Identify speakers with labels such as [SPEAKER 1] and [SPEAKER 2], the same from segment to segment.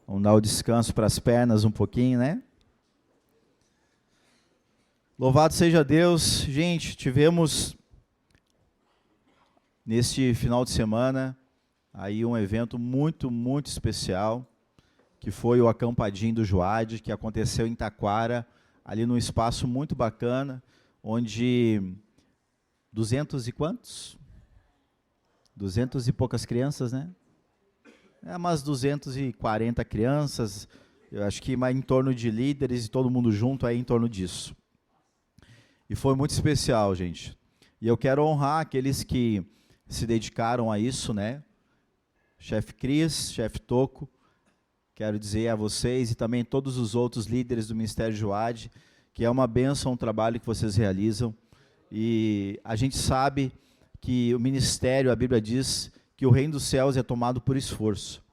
[SPEAKER 1] Vamos dar o descanso para as pernas um pouquinho, né? Louvado seja Deus. Gente, tivemos neste final de semana aí um evento muito, muito especial, que foi o Acampadinho do Juad, que aconteceu em Taquara, ali num espaço muito bacana, onde 200 e quantos? 200 e poucas crianças, né? Umas 240 crianças, eu acho que em torno de líderes e todo mundo junto aí em torno disso. E foi muito especial, gente. E eu quero honrar aqueles que se dedicaram a isso, né? Chefe Cris, chefe Toco, quero dizer a vocês e também todos os outros líderes do Ministério Juad, que é uma bênção o trabalho que vocês realizam. E a gente sabe que o ministério, a Bíblia diz que o reino dos céus é tomado por esforço.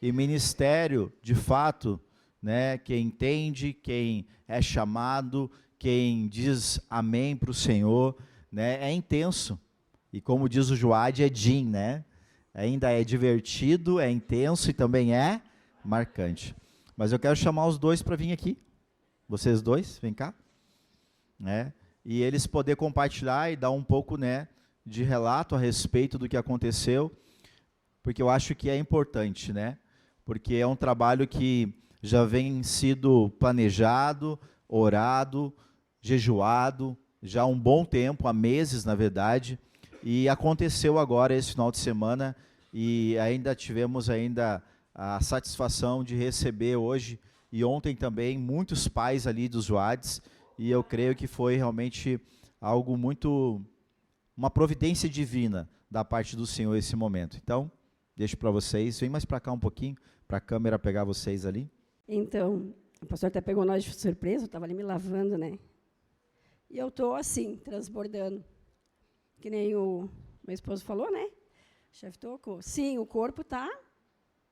[SPEAKER 1] E ministério, de fato, né, quem entende, quem é chamado, quem diz amém para o Senhor, né, é intenso. E como diz o Juad, é din, né? Ainda é divertido, é intenso e também é marcante. Mas eu quero chamar os dois para vir aqui. Vocês dois, vem cá. Né? E eles poder compartilhar e dar um pouco, né, de relato a respeito do que aconteceu, porque eu acho que é importante, né? Porque é um trabalho que já vem sido planejado, orado, jejuado, já há um bom tempo, há meses, na verdade, e aconteceu agora esse final de semana, e ainda tivemos a satisfação de receber hoje, e ontem também, muitos pais ali dos Juades, e eu creio que foi realmente algo muito, uma providência divina da parte do Senhor esse momento. Então, deixo para vocês, vem mais para cá um pouquinho, para a câmera pegar vocês ali.
[SPEAKER 2] Então, o pastor até pegou nós de surpresa, eu estava ali me lavando, né? E eu estou assim, transbordando. Que nem o meu esposo falou, né? Chefe Toco. Sim, o corpo está,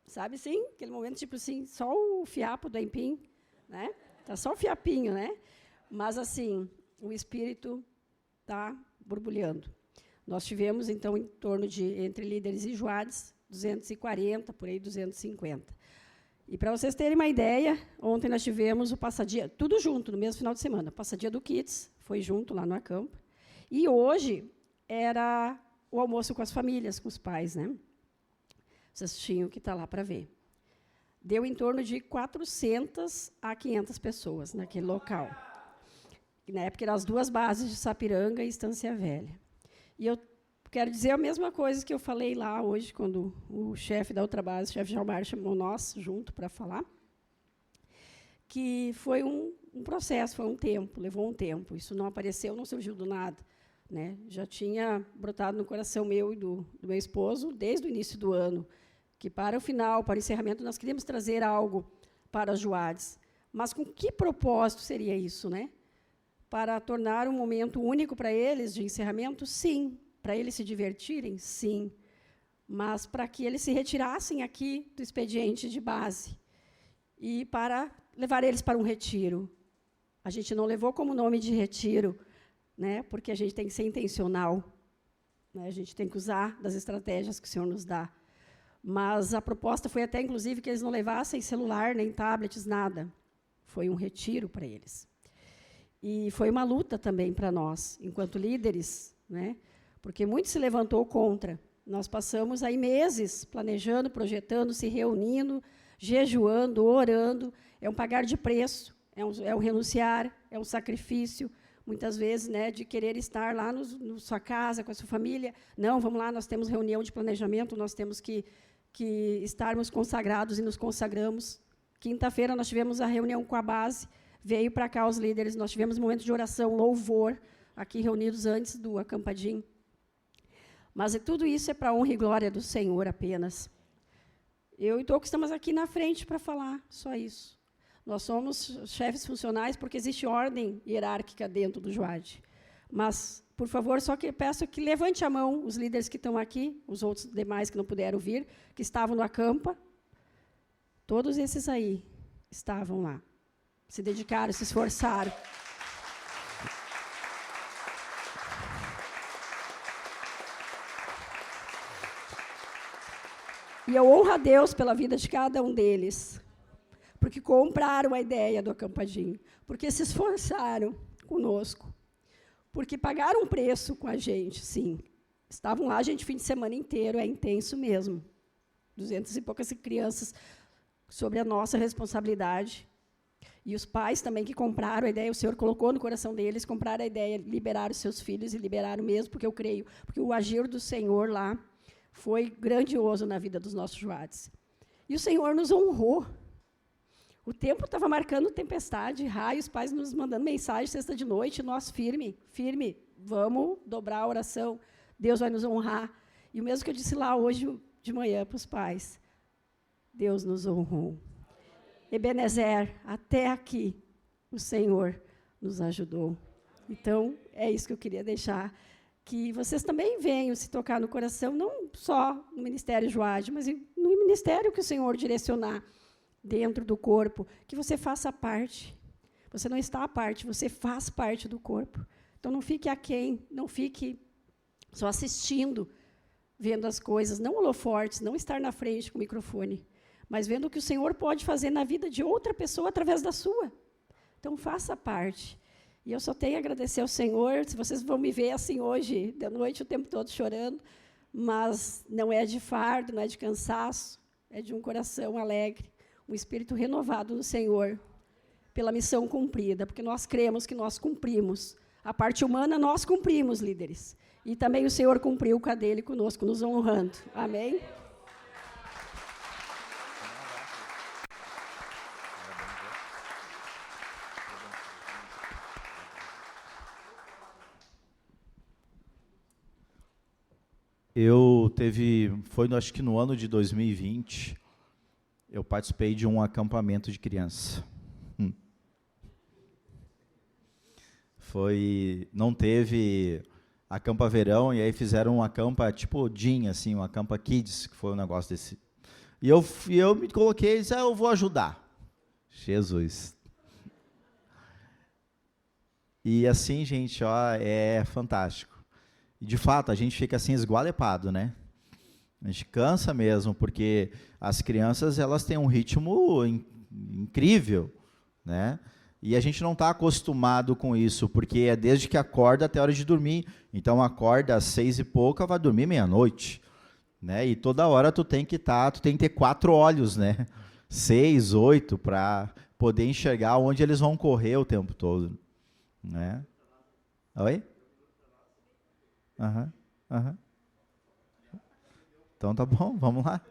[SPEAKER 2] sabe, sim, aquele momento, tipo assim, só o fiapo do empim, né? Está só o fiapinho, né? Mas, assim, o espírito está borbulhando. Nós tivemos, então, em torno de, entre líderes e Juades, 240, por aí 250. E, para vocês terem uma ideia, ontem nós tivemos o passadia, tudo junto, no mesmo final de semana. Passadia do Kids, foi junto lá no Acampa. E hoje era o almoço com as famílias, com os pais, né? Vocês tinham que estar lá para ver. Deu em torno de 400 a 500 pessoas naquele local. Na época eram as duas bases de Sapiranga e Estância Velha. E eu quero dizer a mesma coisa que eu falei lá hoje, quando o chefe da outra base, o chefe Jalmar, chamou nós junto para falar, que foi um processo, foi um tempo, levou um tempo. Isso não apareceu, não surgiu do nada. Né? Já tinha brotado no coração meu e do meu esposo desde o início do ano, que para o final, para o encerramento, nós queríamos trazer algo para as Juades. Mas com que propósito seria isso? Né? Para tornar um momento único para eles de encerramento? Sim. Para eles se divertirem? Sim. Mas para que eles se retirassem aqui do expediente de base e para levar eles para um retiro. A gente não levou como nome de retiro, né, porque a gente tem que ser intencional, né, a gente tem que usar das estratégias que o Senhor nos dá. Mas a proposta foi até, inclusive, que eles não levassem celular, nem tablets, nada. Foi um retiro para eles. E foi uma luta também para nós, enquanto líderes, né, porque muito se levantou contra. Nós passamos aí meses planejando, projetando, se reunindo, jejuando, orando. É um pagar de preço, é um renunciar, é um sacrifício, muitas vezes, né, de querer estar lá na sua casa, com a sua família. Não, vamos lá, nós temos reunião de planejamento, nós temos que estarmos consagrados e nos consagramos. Quinta-feira nós tivemos a reunião com a base, veio para cá os líderes, nós tivemos um momento de oração, louvor, aqui reunidos antes do acampadinho. Mas tudo isso é para a honra e glória do Senhor apenas. Eu e Toco estamos aqui na frente para falar, só isso. Nós somos chefes funcionais porque existe ordem hierárquica dentro do Juad. Mas, por favor, só que peço que levante a mão os líderes que estão aqui, os outros demais que não puderam vir, que estavam no Acampa. Todos esses aí estavam lá. Se dedicaram, se esforçaram. E eu honro a Deus pela vida de cada um deles, porque compraram a ideia do acampadinho, porque se esforçaram conosco, porque pagaram um preço com a gente, sim. Estavam lá, gente, fim de semana inteiro, é intenso mesmo. 200 e poucas crianças sobre a nossa responsabilidade. E os pais também que compraram a ideia, o Senhor colocou no coração deles, compraram a ideia, liberaram os seus filhos e liberaram mesmo, porque eu creio, porque o agir do Senhor lá foi grandioso na vida dos nossos Joades. E o Senhor nos honrou. O tempo estava marcando tempestade, raios, pais nos mandando mensagem sexta de noite, nós firme, vamos dobrar a oração, Deus vai nos honrar. E o mesmo que eu disse lá hoje de manhã para os pais, Deus nos honrou. Ebenezer, até aqui, o Senhor nos ajudou. Então, é isso que eu queria deixar, que vocês também venham se tocar no coração, não só no Ministério Joade, mas no ministério que o Senhor direcionar dentro do corpo, que você faça parte. Você não está à parte, você faz parte do corpo. Então, não fique aquém, não fique só assistindo, vendo as coisas, não holofortes, não estar na frente com o microfone, mas vendo o que o Senhor pode fazer na vida de outra pessoa através da sua. Então, faça parte. E eu só tenho a agradecer ao Senhor, se vocês vão me ver assim hoje, de noite, o tempo todo chorando, mas não é de fardo, não é de cansaço, é de um coração alegre, um espírito renovado no Senhor, pela missão cumprida, porque nós cremos que nós cumprimos. A parte humana nós cumprimos, líderes. E também o Senhor cumpriu com a dele conosco, nos honrando. Amém?
[SPEAKER 1] Acho que no ano de 2020, eu participei de um acampamento de criança. Não teve acampa verão, e aí fizeram um acampa tipo DIN, assim, um acampa kids, que foi um negócio desse. E eu me coloquei e disse, eu vou ajudar. Jesus. E assim, gente, ó, é fantástico. E, de fato, a gente fica assim esgualepado, né? A gente cansa mesmo, porque as crianças, elas têm um ritmo incrível, né? E a gente não está acostumado com isso, porque é desde que acorda até a hora de dormir. Então, acorda às 6 e pouca, vai dormir meia-noite, né? E toda hora tu tem que ter 4 olhos, né? 6, 8, para poder enxergar onde eles vão correr o tempo todo, né? Oi? Aham. Então tá bom, vamos lá.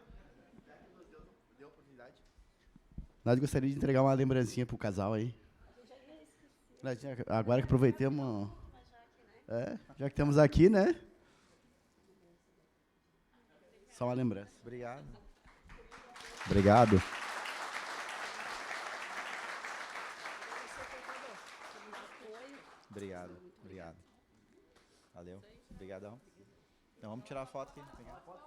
[SPEAKER 3] Nós gostaríamos de entregar uma lembrancinha pro casal aí. Agora que aproveitamos, já que estamos aqui, né? Só uma lembrança.
[SPEAKER 1] Obrigado. Obrigado. Obrigado. Valeu. Obrigadão. Então vamos tirar a foto aqui. Foto.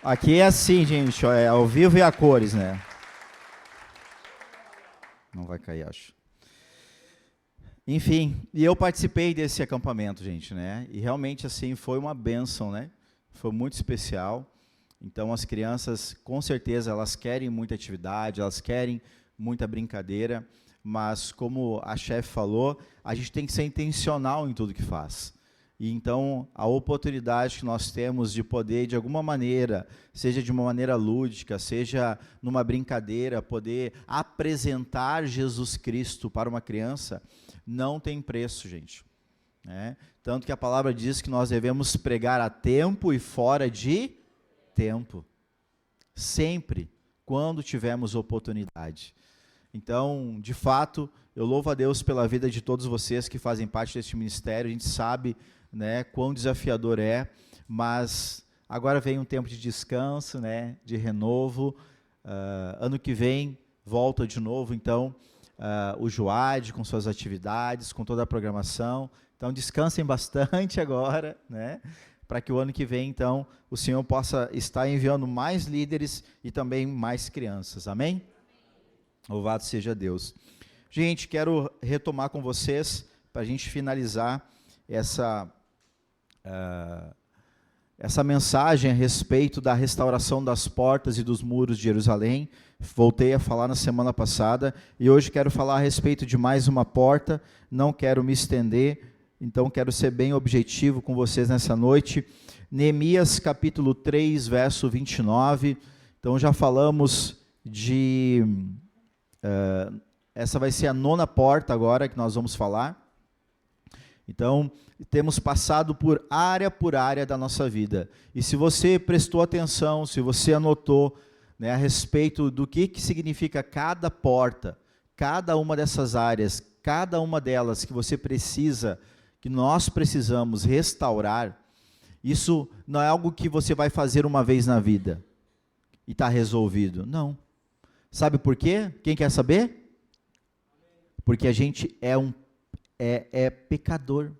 [SPEAKER 1] Aqui é assim, gente, ó, é ao vivo e a cores, né? Não vai cair, acho. Enfim, e eu participei desse acampamento, gente, né? E realmente, assim, foi uma bênção, né? Foi muito especial. Então, as crianças, com certeza, elas querem muita atividade, elas querem muita brincadeira, mas, como a chefe falou, a gente tem que ser intencional em tudo que faz. E, então, a oportunidade que nós temos de poder, de alguma maneira, seja de uma maneira lúdica, seja numa brincadeira, poder apresentar Jesus Cristo para uma criança, não tem preço, gente. Né? Tanto que a palavra diz que nós devemos pregar a tempo e fora de tempo. Sempre, quando tivermos oportunidade. Então, de fato, eu louvo a Deus pela vida de todos vocês que fazem parte deste ministério. A gente sabe, né, quão desafiador é, mas agora vem um tempo de descanso, né, de renovo. Ano que vem volta de novo, então, o Joade com suas atividades, com toda a programação. Então, descansem bastante agora, né, para que o ano que vem, então, o Senhor possa estar enviando mais líderes e também mais crianças. Amém? Louvado seja Deus. Gente, quero retomar com vocês, para a gente finalizar essa mensagem a respeito da restauração das portas e dos muros de Jerusalém. Voltei a falar na semana passada, e hoje quero falar a respeito de mais uma porta, não quero me estender, então quero ser bem objetivo com vocês nessa noite. Neemias capítulo 3, verso 29, então já falamos essa vai ser a 9ª porta agora que nós vamos falar. Então, temos passado por área da nossa vida. E se você prestou atenção, se você anotou, né, a respeito do que significa cada porta, cada uma dessas áreas, cada uma delas que você precisa, que nós precisamos restaurar, isso não é algo que você vai fazer uma vez na vida e está resolvido. Não. Sabe por quê? Quem quer saber? Porque a gente é pecador.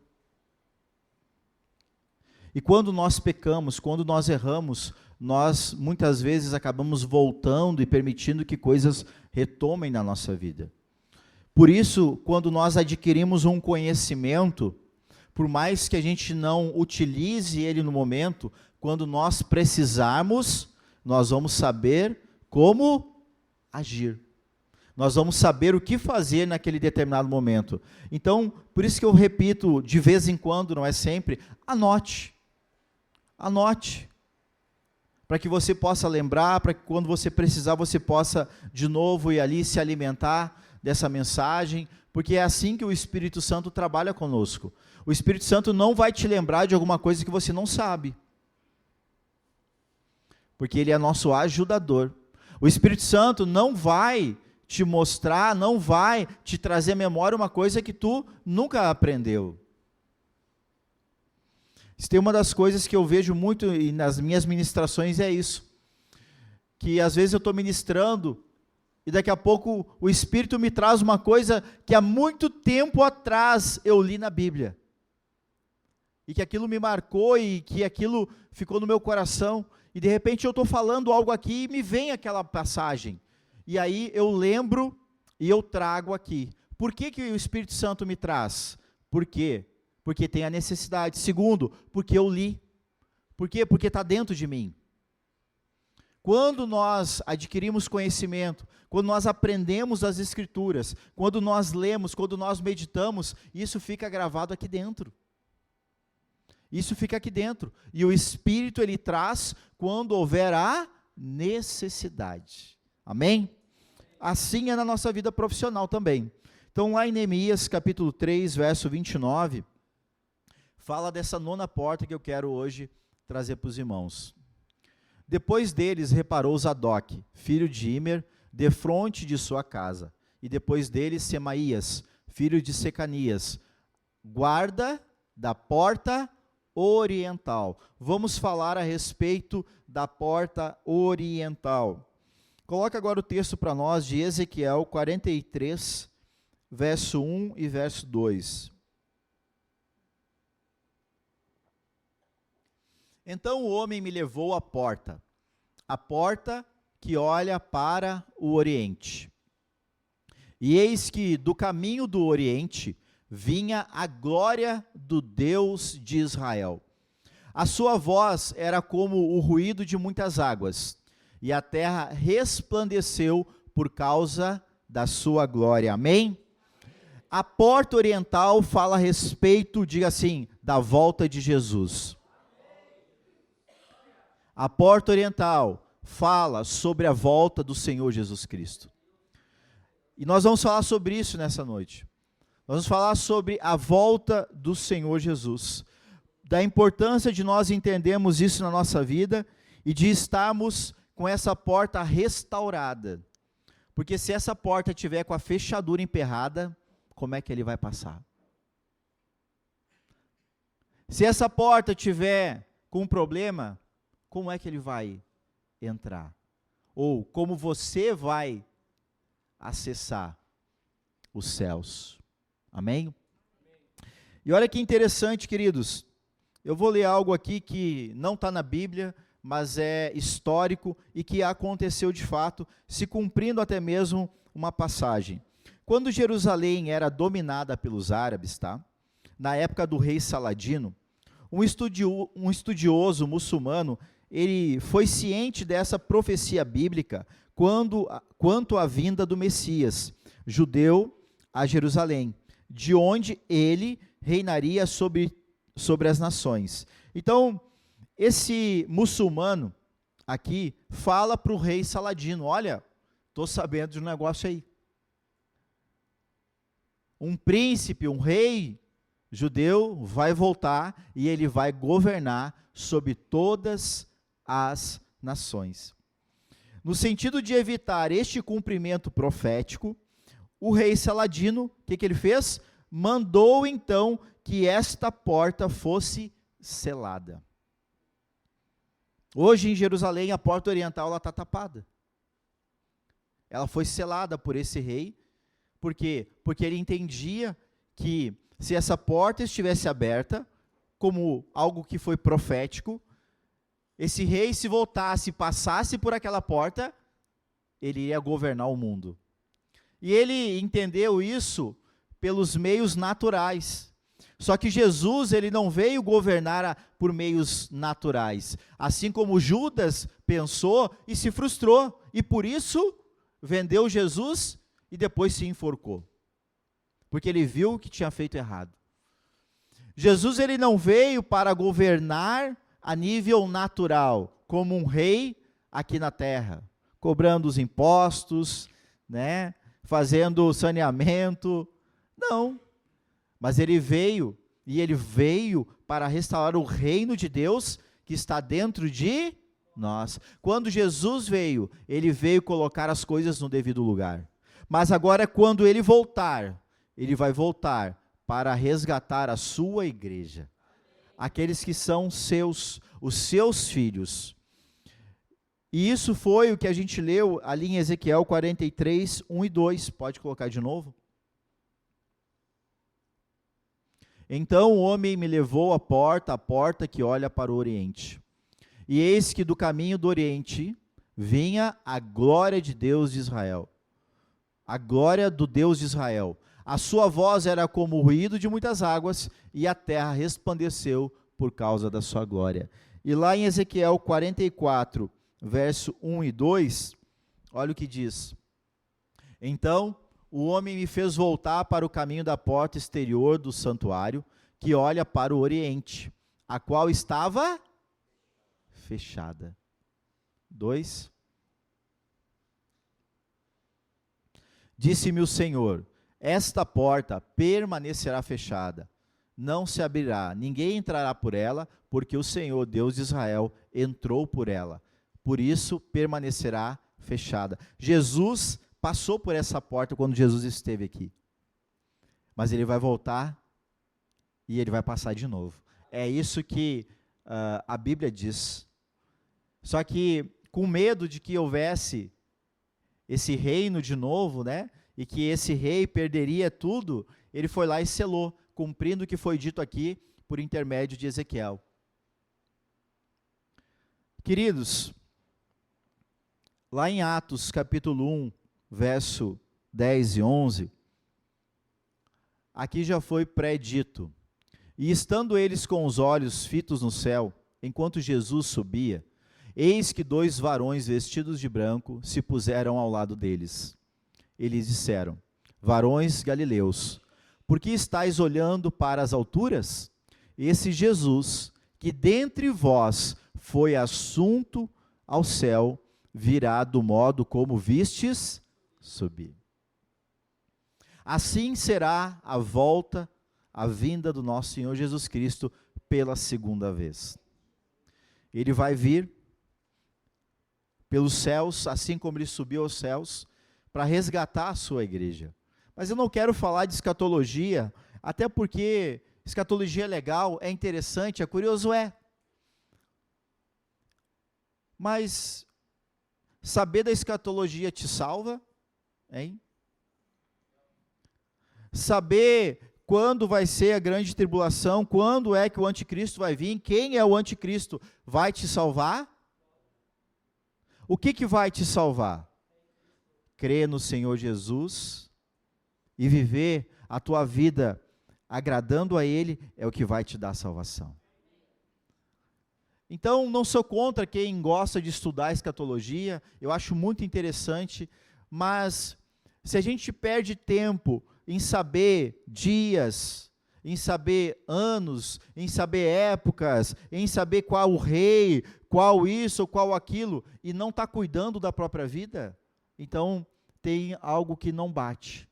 [SPEAKER 1] E quando nós pecamos, quando nós erramos, nós muitas vezes acabamos voltando e permitindo que coisas retomem na nossa vida. Por isso, quando nós adquirimos um conhecimento, por mais que a gente não utilize ele no momento, quando nós precisarmos, nós vamos saber como agir. Nós vamos saber o que fazer naquele determinado momento. Então, por isso que eu repito, de vez em quando, não é sempre, anote. Anote. Para que você possa lembrar, para que quando você precisar, você possa de novo ir ali se alimentar dessa mensagem, porque é assim que o Espírito Santo trabalha conosco. O Espírito Santo não vai te lembrar de alguma coisa que você não sabe. Porque ele é nosso ajudador. O Espírito Santo não vai te mostrar, não vai te trazer à memória uma coisa que tu nunca aprendeu. Isso tem uma das coisas que eu vejo muito e nas minhas ministrações é isso, que às vezes eu estou ministrando e daqui a pouco o Espírito me traz uma coisa que há muito tempo atrás eu li na Bíblia, e que aquilo me marcou e que aquilo ficou no meu coração, e de repente eu estou falando algo aqui e me vem aquela passagem, e aí eu lembro e eu trago aqui. Por que o Espírito Santo me traz? Por quê? Porque tem a necessidade. Segundo, porque eu li. Por quê? Porque está dentro de mim. Quando nós adquirimos conhecimento, quando nós aprendemos as Escrituras, quando nós lemos, quando nós meditamos, isso fica gravado aqui dentro. Isso fica aqui dentro. E o Espírito, ele traz quando houver a necessidade. Amém? Assim é na nossa vida profissional também. Então, lá em Neemias, capítulo 3, verso 29, fala dessa 9ª porta que eu quero hoje trazer para os irmãos. Depois deles reparou Zadok, filho de Imer, defronte de sua casa. E depois deles Semaías, filho de Secanias, guarda da porta oriental. Vamos falar a respeito da porta oriental. Coloca agora o texto para nós de Ezequiel 43, verso 1 e verso 2. Então o homem me levou à porta que olha para o oriente. E eis que do caminho do oriente vinha a glória do Deus de Israel. A sua voz era como o ruído de muitas águas, e a terra resplandeceu por causa da sua glória. Amém? A porta oriental fala a respeito, diga assim, da volta de Jesus. A porta oriental fala sobre a volta do Senhor Jesus Cristo. E nós vamos falar sobre isso nessa noite. Nós vamos falar sobre a volta do Senhor Jesus. Da importância de nós entendermos isso na nossa vida e de estarmos com essa porta restaurada. Porque se essa porta tiver com a fechadura emperrada, como é que ele vai passar? Se essa porta tiver com um problema, como é que ele vai entrar? Ou como você vai acessar os céus? Amém? E olha que interessante, queridos. Eu vou ler algo aqui que não está na Bíblia, mas é histórico e que aconteceu de fato, se cumprindo até mesmo uma passagem. Quando Jerusalém era dominada pelos árabes, tá? Na época do rei Saladino, um estudioso muçulmano, ele foi ciente dessa profecia bíblica quanto à vinda do Messias, judeu, a Jerusalém, de onde ele reinaria sobre as nações. Então, esse muçulmano aqui fala para o rei Saladino: olha, estou sabendo de um negócio aí. Um príncipe, um rei judeu vai voltar e ele vai governar sobre todas as nações. No sentido de evitar este cumprimento profético, o rei Saladino, o que ele fez? Mandou então que esta porta fosse selada. Hoje em Jerusalém a porta oriental está tapada. Ela foi selada por esse rei. Por quê? Porque ele entendia que se essa porta estivesse aberta, como algo que foi profético, esse rei, se voltasse, passasse por aquela porta, ele iria governar o mundo. E ele entendeu isso pelos meios naturais. Só que Jesus, ele não veio governar por meios naturais. Assim como Judas pensou e se frustrou, e por isso vendeu Jesus e depois se enforcou, porque ele viu que tinha feito errado. Jesus, ele não veio para governar a nível natural, como um rei aqui na terra, cobrando os impostos, né, fazendo saneamento. Não, mas ele veio para restaurar o reino de Deus que está dentro de nós. Quando Jesus veio, ele veio colocar as coisas no devido lugar. Mas agora, quando ele voltar, ele vai voltar para resgatar a sua igreja, aqueles que são os seus filhos. E isso foi o que a gente leu ali em Ezequiel 43, 1 e 2. Pode colocar de novo? Então o homem me levou à porta que olha para o oriente. E eis que do caminho do oriente vinha a glória de Deus de Israel. A glória do Deus de Israel. A sua voz era como o ruído de muitas águas, e a terra resplandeceu por causa da sua glória. E lá em Ezequiel 44, verso 1 e 2, olha o que diz. Então o homem me fez voltar para o caminho da porta exterior do santuário, que olha para o oriente, a qual estava fechada. 2. Disse-me o Senhor: esta porta permanecerá fechada, não se abrirá, ninguém entrará por ela, porque o Senhor, Deus de Israel, entrou por ela. Por isso permanecerá fechada. Jesus passou por essa porta quando Jesus esteve aqui. Mas ele vai voltar e ele vai passar de novo. É isso que a Bíblia diz. Só que com medo de que houvesse esse reino de novo, né? E que esse rei perderia tudo, ele foi lá e selou, cumprindo o que foi dito aqui por intermédio de Ezequiel. Queridos, lá em Atos capítulo 1, verso 10 e 11, aqui já foi predito: e estando eles com os olhos fitos no céu, enquanto Jesus subia, eis que 2 varões vestidos de branco se puseram ao lado deles. Eles disseram: varões galileus, por que estáis olhando para as alturas? Esse Jesus, que dentre vós foi assunto ao céu, virá do modo como vistes subir. Assim será a vinda do nosso Senhor Jesus Cristo pela segunda vez. Ele vai vir pelos céus, assim como ele subiu aos céus, para resgatar a sua igreja. Mas eu não quero falar de escatologia, até porque escatologia é legal, é interessante, é curioso, mas saber da escatologia te salva? Hein? Saber quando vai ser a grande tribulação, quando é que o anticristo vai vir, quem é o anticristo, vai te salvar? O que vai te salvar? Crer no Senhor Jesus e viver a tua vida agradando a Ele é o que vai te dar salvação. Então, não sou contra quem gosta de estudar escatologia, eu acho muito interessante, mas se a gente perde tempo em saber dias, em saber anos, em saber épocas, em saber qual o rei, qual isso ou qual aquilo, e não está cuidando da própria vida, então tem algo que não bate,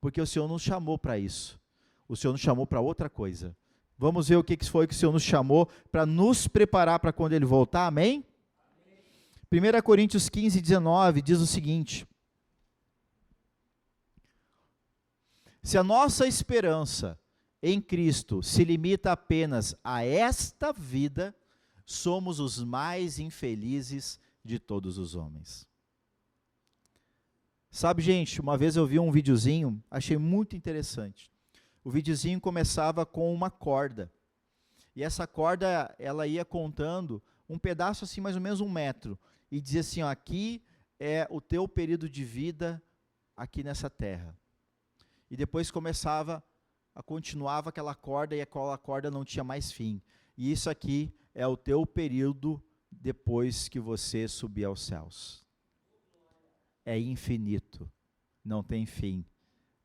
[SPEAKER 1] porque o Senhor nos chamou para isso, o Senhor nos chamou para outra coisa. Vamos ver o que foi que o Senhor nos chamou para nos preparar para quando Ele voltar, amém? 1 Coríntios 15, 19 diz o seguinte: se a nossa esperança em Cristo se limita apenas a esta vida, somos os mais infelizes de todos os homens. Sabe, gente, uma vez eu vi um videozinho, achei muito interessante. O videozinho começava com uma corda, e essa corda, ela ia contando um pedaço assim, mais ou menos 1 metro, e dizia assim, ó, aqui é o teu período de vida aqui nessa terra. E depois continuava aquela corda, e aquela corda não tinha mais fim. E isso aqui é o teu período depois que você subir aos céus. É infinito, não tem fim,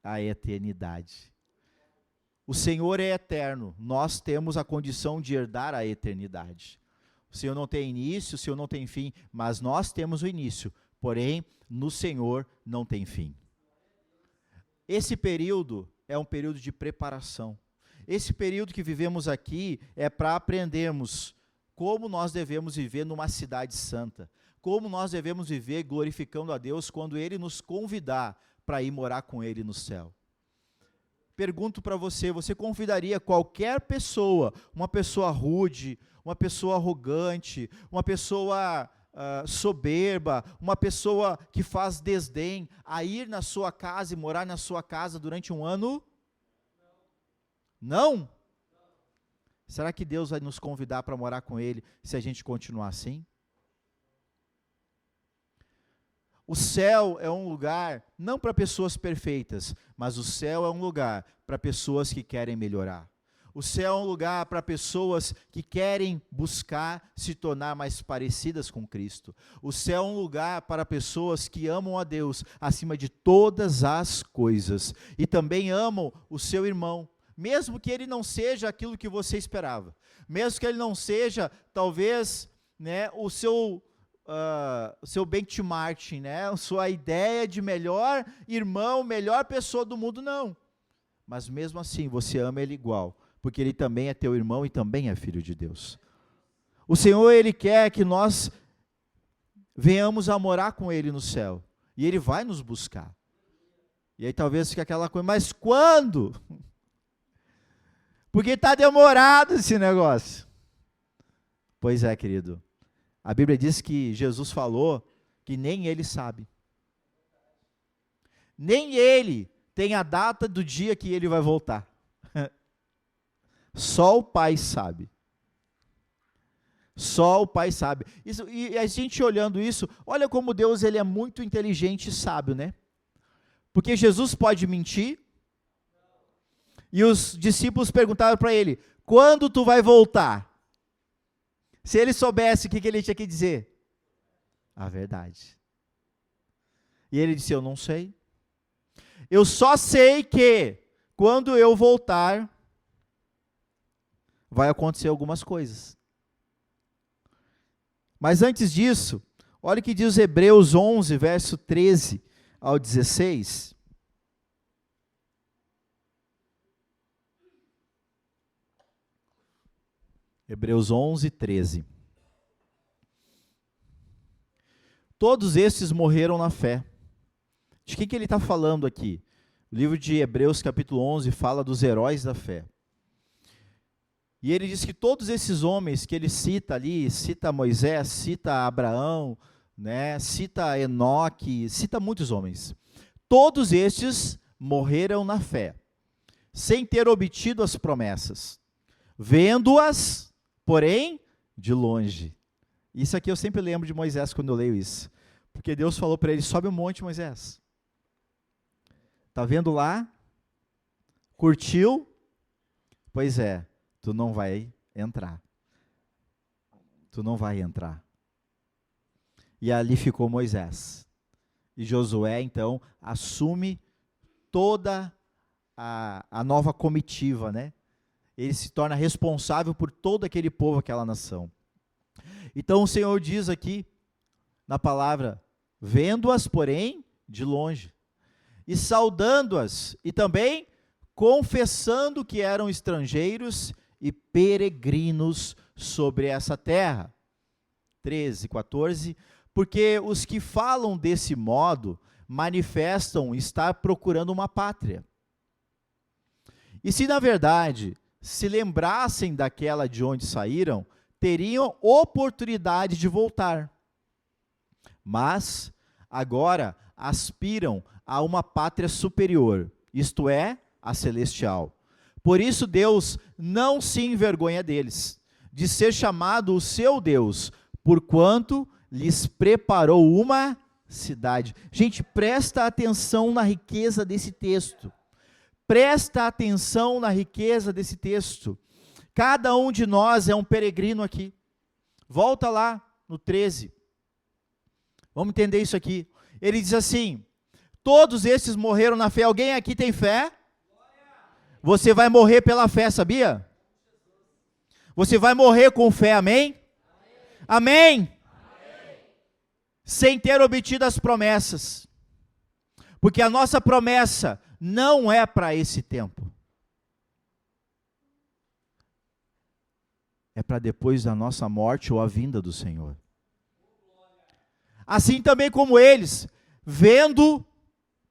[SPEAKER 1] a eternidade. O Senhor é eterno, nós temos a condição de herdar a eternidade. O Senhor não tem início, o Senhor não tem fim, mas nós temos o início, porém, no Senhor não tem fim. Esse período é um período de preparação. Esse período que vivemos aqui é para aprendermos como nós devemos viver numa cidade santa, como nós devemos viver glorificando a Deus quando Ele nos convidar para ir morar com Ele no céu. Pergunto para você, você convidaria qualquer pessoa, uma pessoa rude, uma pessoa arrogante, uma pessoa soberba, uma pessoa que faz desdém, a ir na sua casa e morar na sua casa durante 1 ano? Não? Será que Deus vai nos convidar para morar com Ele se a gente continuar assim? O céu é um lugar, não para pessoas perfeitas, mas o céu é um lugar para pessoas que querem melhorar. O céu é um lugar para pessoas que querem buscar se tornar mais parecidas com Cristo. O céu é um lugar para pessoas que amam a Deus acima de todas as coisas. E também amam o seu irmão, mesmo que ele não seja aquilo que você esperava. Mesmo que ele não seja, talvez, o seu benchmark, a sua ideia de melhor irmão, melhor pessoa do mundo, não. Mas mesmo assim, você ama ele igual, porque ele também é teu irmão e também é filho de Deus. O Senhor, Ele quer que nós venhamos a morar com Ele no céu, e Ele vai nos buscar. E aí talvez fique aquela coisa, mas quando? Porque está demorado esse negócio. Pois é, querido. A Bíblia diz que Jesus falou que nem Ele sabe. Nem Ele tem a data do dia que Ele vai voltar. Só o Pai sabe. Só o Pai sabe. Isso, e a gente olhando isso, olha como Deus ele é muito inteligente e sábio, né? Porque Jesus pode mentir. E os discípulos perguntaram para ele, quando tu vai voltar? Se ele soubesse, o que ele tinha que dizer? A verdade. E ele disse, eu não sei. Eu só sei que, quando eu voltar, vai acontecer algumas coisas. Mas antes disso, olha o que diz Hebreus 11, verso 13 ao 16. Hebreus 11, 13. Todos estes morreram na fé. De que ele está falando aqui? O livro de Hebreus, capítulo 11, fala dos heróis da fé. E ele diz que todos esses homens que ele cita ali, cita Moisés, cita Abraão, cita Enoque, cita muitos homens. Todos estes morreram na fé, sem ter obtido as promessas, vendo-as, porém, de longe. Isso aqui eu sempre lembro de Moisés quando eu leio isso. Porque Deus falou para ele, sobe o monte, Moisés. Tá vendo lá? Curtiu? Pois é, tu não vai entrar. Tu não vai entrar. E ali ficou Moisés. E Josué, então, assume toda a nova comitiva, né? Ele se torna responsável por todo aquele povo, aquela nação. Então o Senhor diz aqui, na palavra, vendo-as, porém, de longe, e saudando-as, e também confessando que eram estrangeiros e peregrinos sobre essa terra. 13, 14, porque os que falam desse modo manifestam estar procurando uma pátria. E se na verdade se lembrassem daquela de onde saíram, teriam oportunidade de voltar. Mas agora aspiram a uma pátria superior, isto é, a celestial. Por isso Deus não se envergonha deles, de ser chamado o seu Deus, porquanto lhes preparou uma cidade. Gente, presta atenção na riqueza desse texto. Presta atenção na riqueza desse texto. Cada um de nós é um peregrino aqui. Volta lá no 13. Vamos entender isso aqui. Ele diz assim: todos esses morreram na fé. Alguém aqui tem fé? Você vai morrer pela fé, sabia? Você vai morrer com fé, amém? Amém? Sem ter obtido as promessas. Porque a nossa promessa não é para esse tempo. É para depois da nossa morte ou a vinda do Senhor. Assim também como eles, vendo,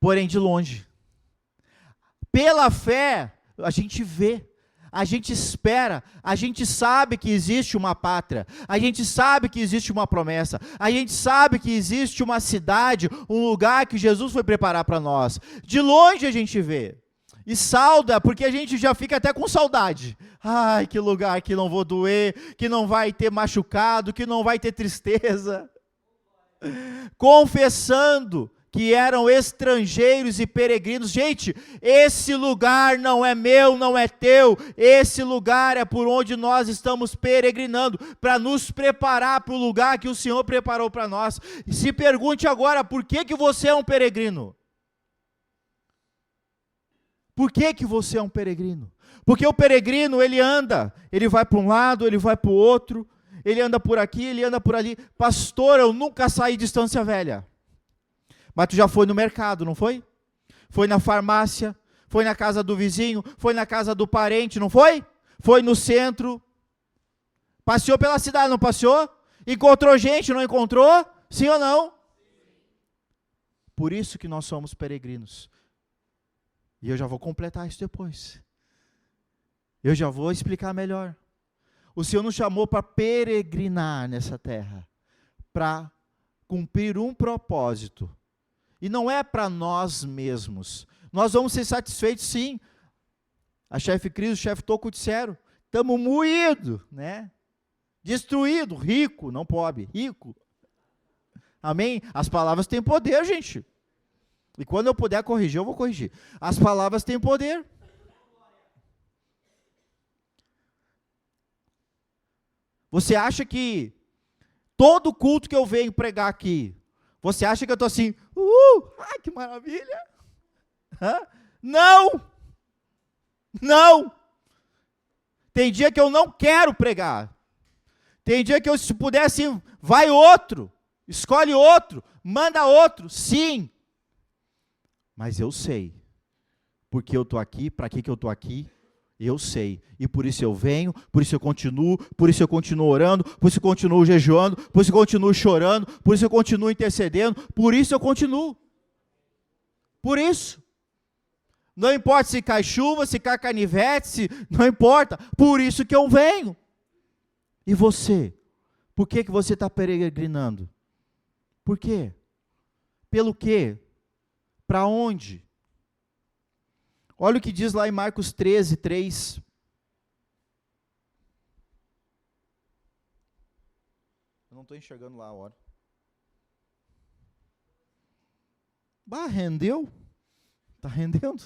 [SPEAKER 1] porém de longe. Pela fé, a gente vê, a gente espera, a gente sabe que existe uma pátria, a gente sabe que existe uma promessa, a gente sabe que existe uma cidade, um lugar que Jesus foi preparar para nós. De longe a gente vê. E sauda, porque a gente já fica até com saudade. Ai, que lugar que não vou doer, que não vai ter machucado, que não vai ter tristeza. Confessando que eram estrangeiros e peregrinos. Gente, esse lugar não é meu, não é teu. Esse lugar é por onde nós estamos peregrinando, para nos preparar para o lugar que o Senhor preparou para nós. E se pergunte agora, por que você é um peregrino? Por que você é um peregrino? Porque o peregrino, ele anda, ele vai para um lado, ele vai para o outro, ele anda por aqui, ele anda por ali. Pastor, eu nunca saí de Estância Velha. Mas tu já foi no mercado, não foi? Foi na farmácia, foi na casa do vizinho, foi na casa do parente, não foi? Foi no centro. Passeou pela cidade, não passeou? Encontrou gente, não encontrou? Sim ou não? Por isso que nós somos peregrinos. E eu já vou completar isso depois. Eu já vou explicar melhor. O Senhor nos chamou para peregrinar nessa terra, para cumprir um propósito. E não é para nós mesmos. Nós vamos ser satisfeitos, sim. A chefe Cris, o chefe Toco disseram, estamos moídos, né? Destruído, rico, não pobre, rico. Amém? As palavras têm poder, gente. E quando eu puder corrigir, eu vou corrigir. As palavras têm poder. Você acha que todo culto que eu venho pregar aqui, você acha que eu estou assim, ai que maravilha? Hã? Não! Não! Tem dia que eu não quero pregar. Tem dia que eu, se puder assim, vai outro, escolhe outro, manda outro, sim. Mas eu sei, porque eu estou aqui, para que eu estou aqui, eu sei, e por isso eu venho, por isso eu continuo orando, por isso eu continuo jejuando, por isso eu continuo chorando, por isso eu continuo intercedendo, por isso eu continuo. Por isso. Não importa se cai chuva, se cai canivete, não importa, por isso que eu venho. E você? Por que você está peregrinando? Por quê? Pelo quê? Para onde? Olha o que diz lá em Marcos 13, 3. Eu não estou enxergando lá a hora. Rendeu? Está rendendo.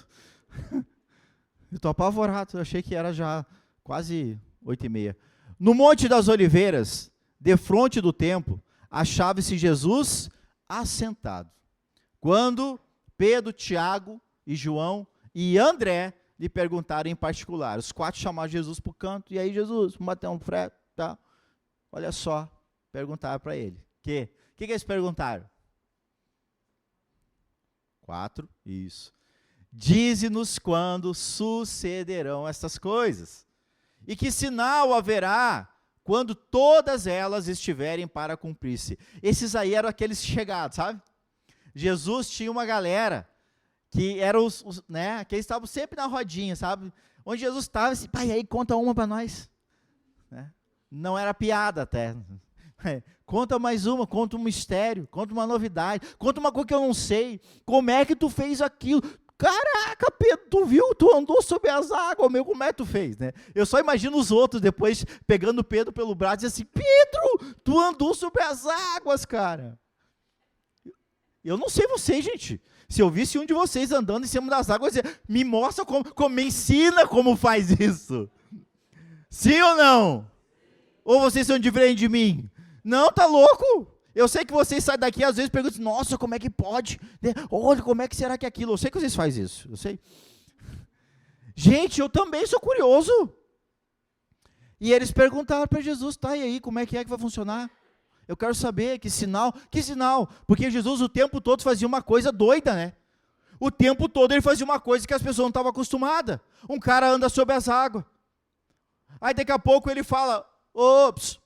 [SPEAKER 1] Eu estou apavorado, eu achei que era já quase 8h30. No Monte das Oliveiras, defronte do templo, achava-se Jesus assentado. Quando Pedro, Tiago e João e André lhe perguntaram em particular, os 4 chamaram Jesus para o canto, e aí Jesus, vamos bater um freio, tá? Olha só, perguntaram para ele. O que eles perguntaram? 4, isso. Dize-nos quando sucederão estas coisas, e que sinal haverá quando todas elas estiverem para cumprir-se. Esses aí eram aqueles chegados, sabe? Jesus tinha uma galera que eram né, que eles estavam sempre na rodinha, sabe? Onde Jesus estava, assim, pai, aí conta uma para nós. Né? Não era piada até. Conta mais uma, conta um mistério, conta uma novidade, conta uma coisa que eu não sei. Como é que tu fez aquilo? Caraca, Pedro, tu viu? Tu andou sobre as águas, meu, como é que tu fez, né? Eu só imagino os outros depois pegando Pedro pelo braço e assim, Pedro, tu andou sobre as águas, cara. Eu não sei vocês, gente. Se eu visse um de vocês andando em cima das águas, eu ia dizer, me mostra como, me ensina como faz isso. Sim ou não? Ou vocês são diferentes de mim? Não, tá louco? Eu sei que vocês saem daqui e às vezes perguntam, nossa, como é que pode? Olha, como é que será que é aquilo? Eu sei que vocês fazem isso, eu sei. Gente, eu também sou curioso. E eles perguntaram para Jesus, tá, e aí, como é que vai funcionar? Eu quero saber, que sinal? Porque Jesus o tempo todo fazia uma coisa doida, né? O tempo todo ele fazia uma coisa que as pessoas não estavam acostumadas. Um cara anda sobre as águas. Aí daqui a pouco ele fala, ops,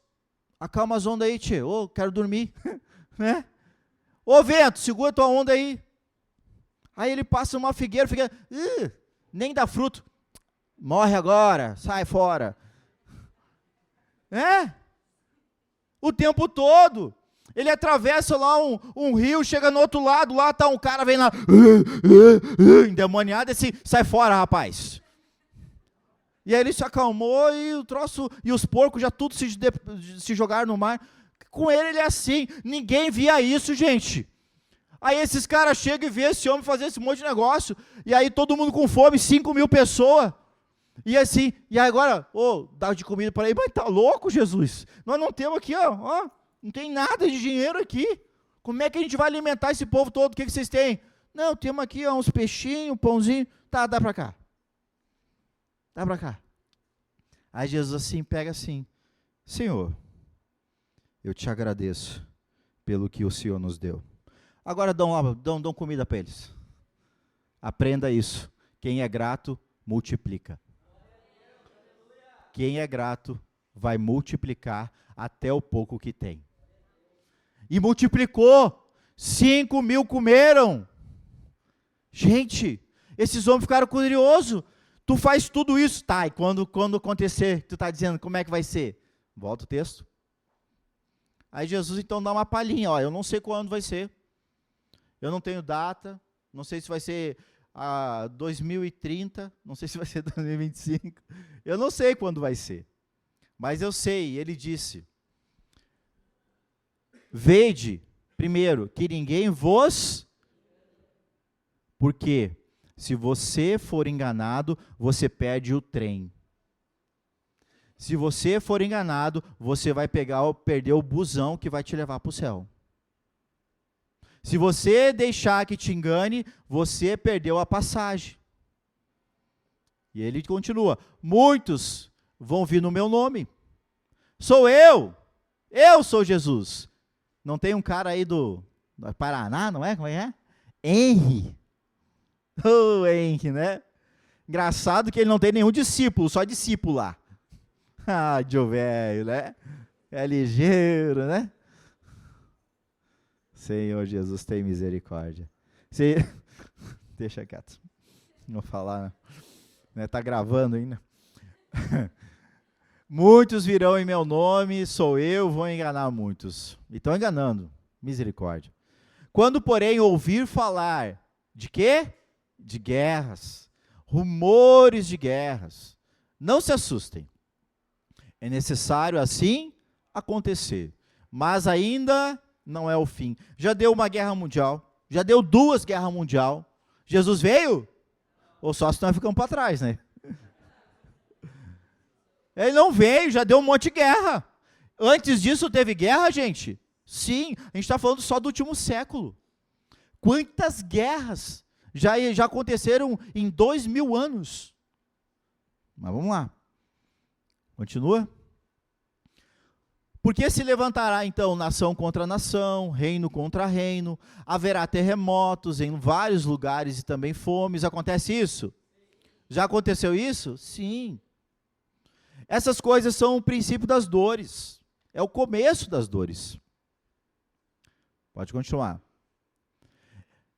[SPEAKER 1] acalma as ondas aí, tchê, quero dormir, né? Ô vento, segura tua onda aí. Aí ele passa uma figueira, nem dá fruto. Morre agora, sai fora. O tempo todo. Ele atravessa lá um rio, chega no outro lado, lá está um cara, vem lá, endemoniado, assim, sai fora, rapaz. E aí ele se acalmou e o troço, e os porcos já tudo se jogaram no mar. Com ele é assim, ninguém via isso, gente. Aí esses caras chegam e vê esse homem fazer esse monte de negócio, e aí todo mundo com fome, 5.000 pessoas. E assim, e agora, dá de comida para ele, mas tá louco, Jesus? Nós não temos aqui, não tem nada de dinheiro aqui. Como é que a gente vai alimentar esse povo todo? O que vocês têm? Não, temos aqui uns peixinhos, um pãozinho. Tá, dá para cá. Dá para cá. Aí Jesus assim, pega assim, Senhor, eu te agradeço pelo que o Senhor nos deu. Agora dão comida para eles. Aprenda isso. Quem é grato, multiplica. Quem é grato, vai multiplicar até o pouco que tem. E multiplicou, 5.000 comeram. Gente, esses homens ficaram curiosos. Tu faz tudo isso, tá, e quando acontecer, tu está dizendo, como é que vai ser? Volta o texto. Aí Jesus então dá uma palhinha, eu não sei quando vai ser, eu não tenho data, não sei se vai ser 2030, não sei se vai ser 2025, eu não sei quando vai ser, mas eu sei, ele disse, vede, primeiro, que ninguém vos, porque se você for enganado, você perde o trem. Se você for enganado, você vai perder o busão que vai te levar para o céu. Se você deixar que te engane, você perdeu a passagem. E ele continua, muitos vão vir no meu nome. Sou eu sou Jesus. Não tem um cara aí do Paraná, não é? Como é? Henry. Henry, né? Engraçado que ele não tem nenhum discípulo, só discípulo lá. Dio velho, né? É ligeiro, né? Senhor Jesus, tem misericórdia. Deixa quieto. Não vou falar, né? Tá gravando ainda. Muitos virão em meu nome, sou eu, vou enganar muitos. E estão enganando. Misericórdia. Quando, porém, ouvir falar de quê? De guerras, rumores de guerras, não se assustem. É necessário assim acontecer, mas ainda não é o fim. Já deu uma guerra mundial, já deu 2 guerras mundiais, Jesus veio? Ou só se nós ficamos para trás, né? Ele não veio, já deu um monte de guerra. Antes disso teve guerra, gente? Sim, a gente está falando só do último século. Quantas guerras já aconteceram em 2000 anos? Mas vamos lá. Continua. Porque se levantará então nação contra nação, reino contra reino, haverá terremotos em vários lugares e também fomes. Acontece isso? Já aconteceu isso? Sim. Essas coisas são o princípio das dores. É o começo das dores. Pode continuar.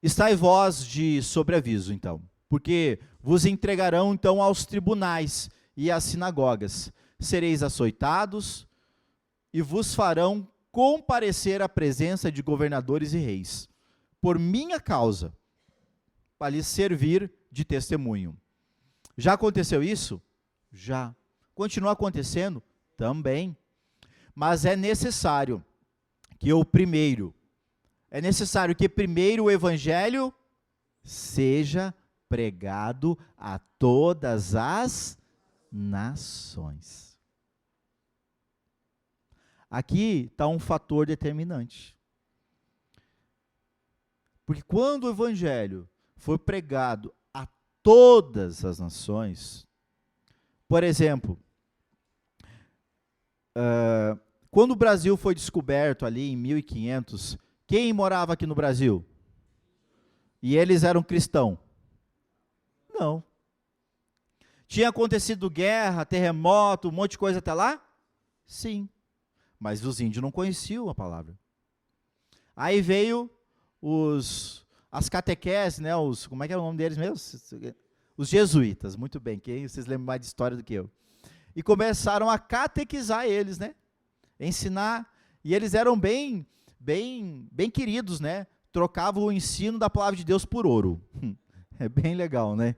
[SPEAKER 1] Estai vós de sobreaviso, então, porque vos entregarão então aos tribunais e às sinagogas. Sereis açoitados e vos farão comparecer à presença de governadores e reis, por minha causa, para lhes servir de testemunho. Já aconteceu isso? Já. Continua acontecendo? Também. Mas é necessário que primeiro o evangelho seja pregado a todas as nações. Aqui está um fator determinante. Porque quando o evangelho for pregado a todas as nações, por exemplo, quando o Brasil foi descoberto ali em 1500, quem morava aqui no Brasil? E eles eram cristãos? Não. Tinha acontecido guerra, terremoto, um monte de coisa até lá? Sim. Mas os índios não conheciam a palavra. Aí veio as catequeses, né? Como é que era o nome deles mesmo? Os jesuítas, muito bem. Vocês lembram mais de história do que eu. E começaram a catequizar eles, né? Ensinar. E eles eram bem queridos, né? Trocavam o ensino da palavra de Deus por ouro. É bem legal, né?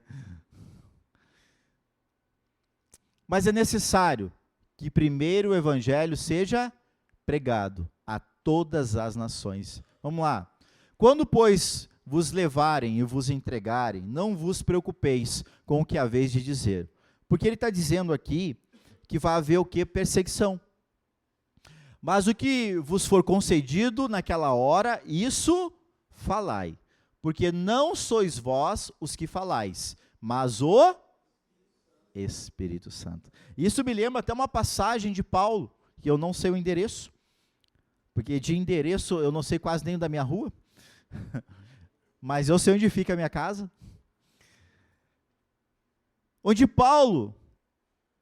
[SPEAKER 1] Mas é necessário que primeiro o evangelho seja pregado a todas as nações. Vamos lá. Quando, pois, vos levarem e vos entregarem, não vos preocupeis com o que haveis de dizer. Porque ele está dizendo aqui que vai haver o quê? Perseguição. Mas o que vos for concedido naquela hora, isso falai. Porque não sois vós os que falais, mas o Espírito Santo. Isso me lembra até uma passagem de Paulo, que eu não sei o endereço, porque de endereço eu não sei quase nem da minha rua, mas eu sei onde fica a minha casa. Onde Paulo,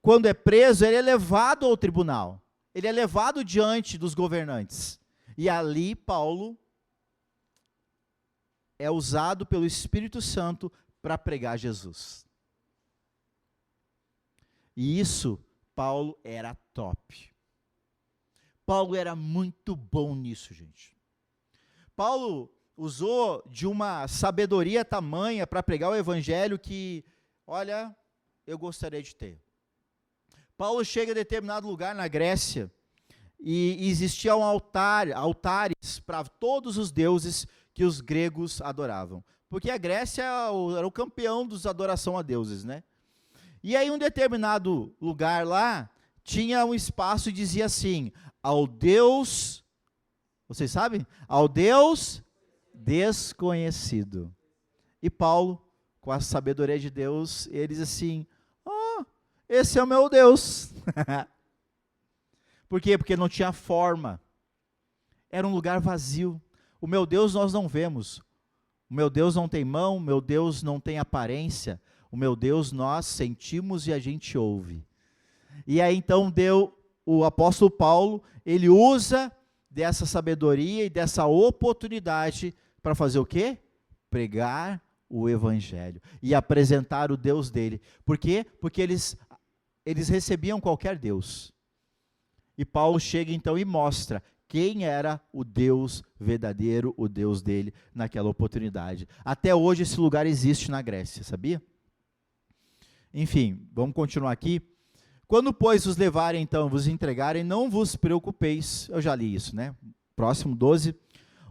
[SPEAKER 1] quando é preso, ele é levado ao tribunal, ele é levado diante dos governantes, e ali Paulo é usado pelo Espírito Santo para pregar Jesus. E isso, Paulo era top. Paulo era muito bom nisso, gente. Paulo usou de uma sabedoria tamanha para pregar o evangelho que, olha, eu gostaria de ter. Paulo chega a determinado lugar na Grécia e existia altares para todos os deuses que os gregos adoravam. Porque a Grécia era o campeão dos adoração a deuses, né? E aí um determinado lugar lá, tinha um espaço e dizia assim, ao Deus, vocês sabem? Ao Deus desconhecido. E Paulo, com a sabedoria de Deus, ele diz assim, esse é o meu Deus. Por quê? Porque não tinha forma. Era um lugar vazio. O meu Deus nós não vemos. O meu Deus não tem mão, o meu Deus não tem aparência. O meu Deus nós sentimos e a gente ouve. E aí então o apóstolo Paulo, ele usa dessa sabedoria e dessa oportunidade para fazer o quê? Pregar o evangelho e apresentar o Deus dele. Por quê? Porque eles recebiam qualquer Deus. E Paulo chega então e mostra quem era o Deus verdadeiro, o Deus dele naquela oportunidade. Até hoje esse lugar existe na Grécia, sabia? Enfim, vamos continuar aqui. Quando, pois, os levarem, então, vos entregarem, não vos preocupeis. Eu já li isso, né? Próximo, 12.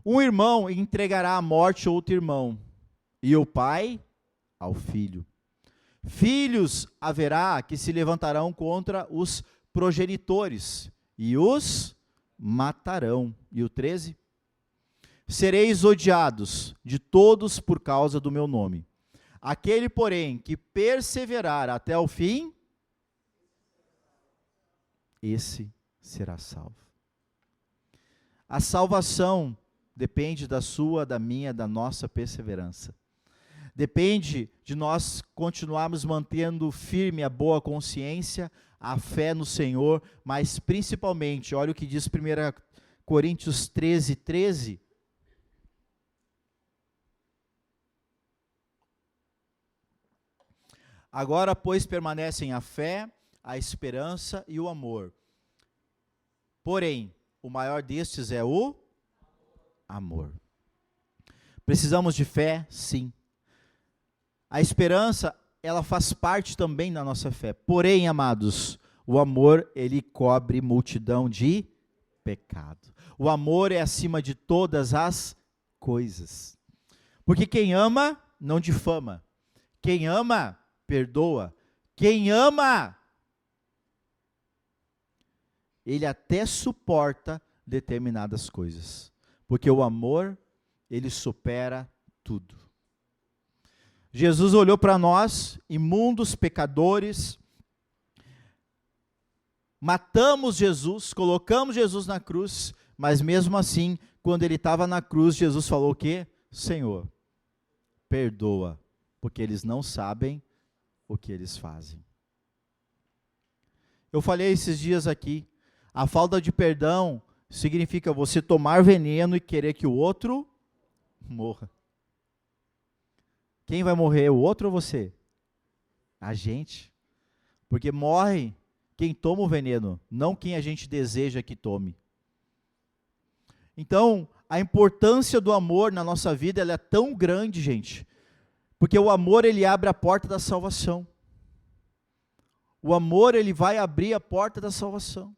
[SPEAKER 1] Um irmão entregará à morte outro irmão, e o pai ao filho. Filhos haverá que se levantarão contra os progenitores e os matarão. E o 13? Sereis odiados de todos por causa do meu nome. Aquele, porém, que perseverar até o fim, esse será salvo. A salvação depende da sua, da minha, da nossa perseverança. Depende de nós continuarmos mantendo firme a boa consciência, a fé no Senhor, mas principalmente, olha o que diz 1 Coríntios 13, 13. Agora, pois, permanecem a fé, a esperança e o amor. Porém, o maior destes é o amor. Precisamos de fé? Sim. A esperança, ela faz parte também da nossa fé. Porém, amados, o amor, ele cobre multidão de pecado. O amor é acima de todas as coisas. Porque quem ama, não difama. Quem ama, perdoa. Quem ama, ele até suporta determinadas coisas. Porque o amor, ele supera tudo. Jesus olhou para nós, imundos, pecadores, matamos Jesus, colocamos Jesus na cruz, mas mesmo assim, quando ele estava na cruz, Jesus falou o quê? Senhor, perdoa, porque eles não sabem o que eles fazem. Eu falei esses dias aqui, a falta de perdão significa você tomar veneno e querer que o outro morra. Quem vai morrer, o outro ou você? A gente. Porque morre quem toma o veneno, não quem a gente deseja que tome. Então, a importância do amor na nossa vida, ela é tão grande, gente, porque o amor, ele abre a porta da salvação. O amor, ele vai abrir a porta da salvação.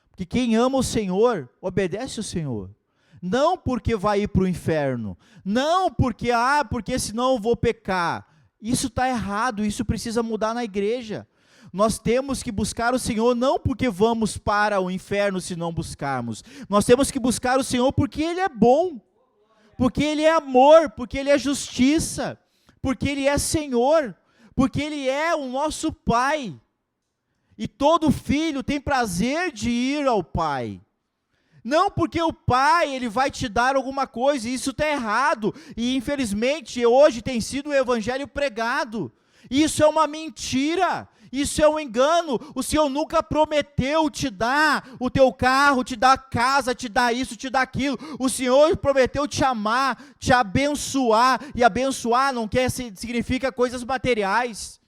[SPEAKER 1] Porque quem ama o Senhor, obedece o Senhor. Não porque vai ir para o inferno, não porque senão eu vou pecar. Isso está errado, isso precisa mudar na igreja. Nós temos que buscar o Senhor não porque vamos para o inferno se não buscarmos. Nós temos que buscar o Senhor porque Ele é bom, porque Ele é amor, porque Ele é justiça, porque Ele é Senhor, porque Ele é o nosso Pai. E todo filho tem prazer de ir ao Pai. Não porque o Pai, ele vai te dar alguma coisa, isso está errado, e infelizmente hoje tem sido o evangelho pregado, isso é uma mentira, isso é um engano. O Senhor nunca prometeu te dar o teu carro, te dar a casa, te dar isso, te dar aquilo. O Senhor prometeu te amar, te abençoar, e abençoar não significa coisas materiais.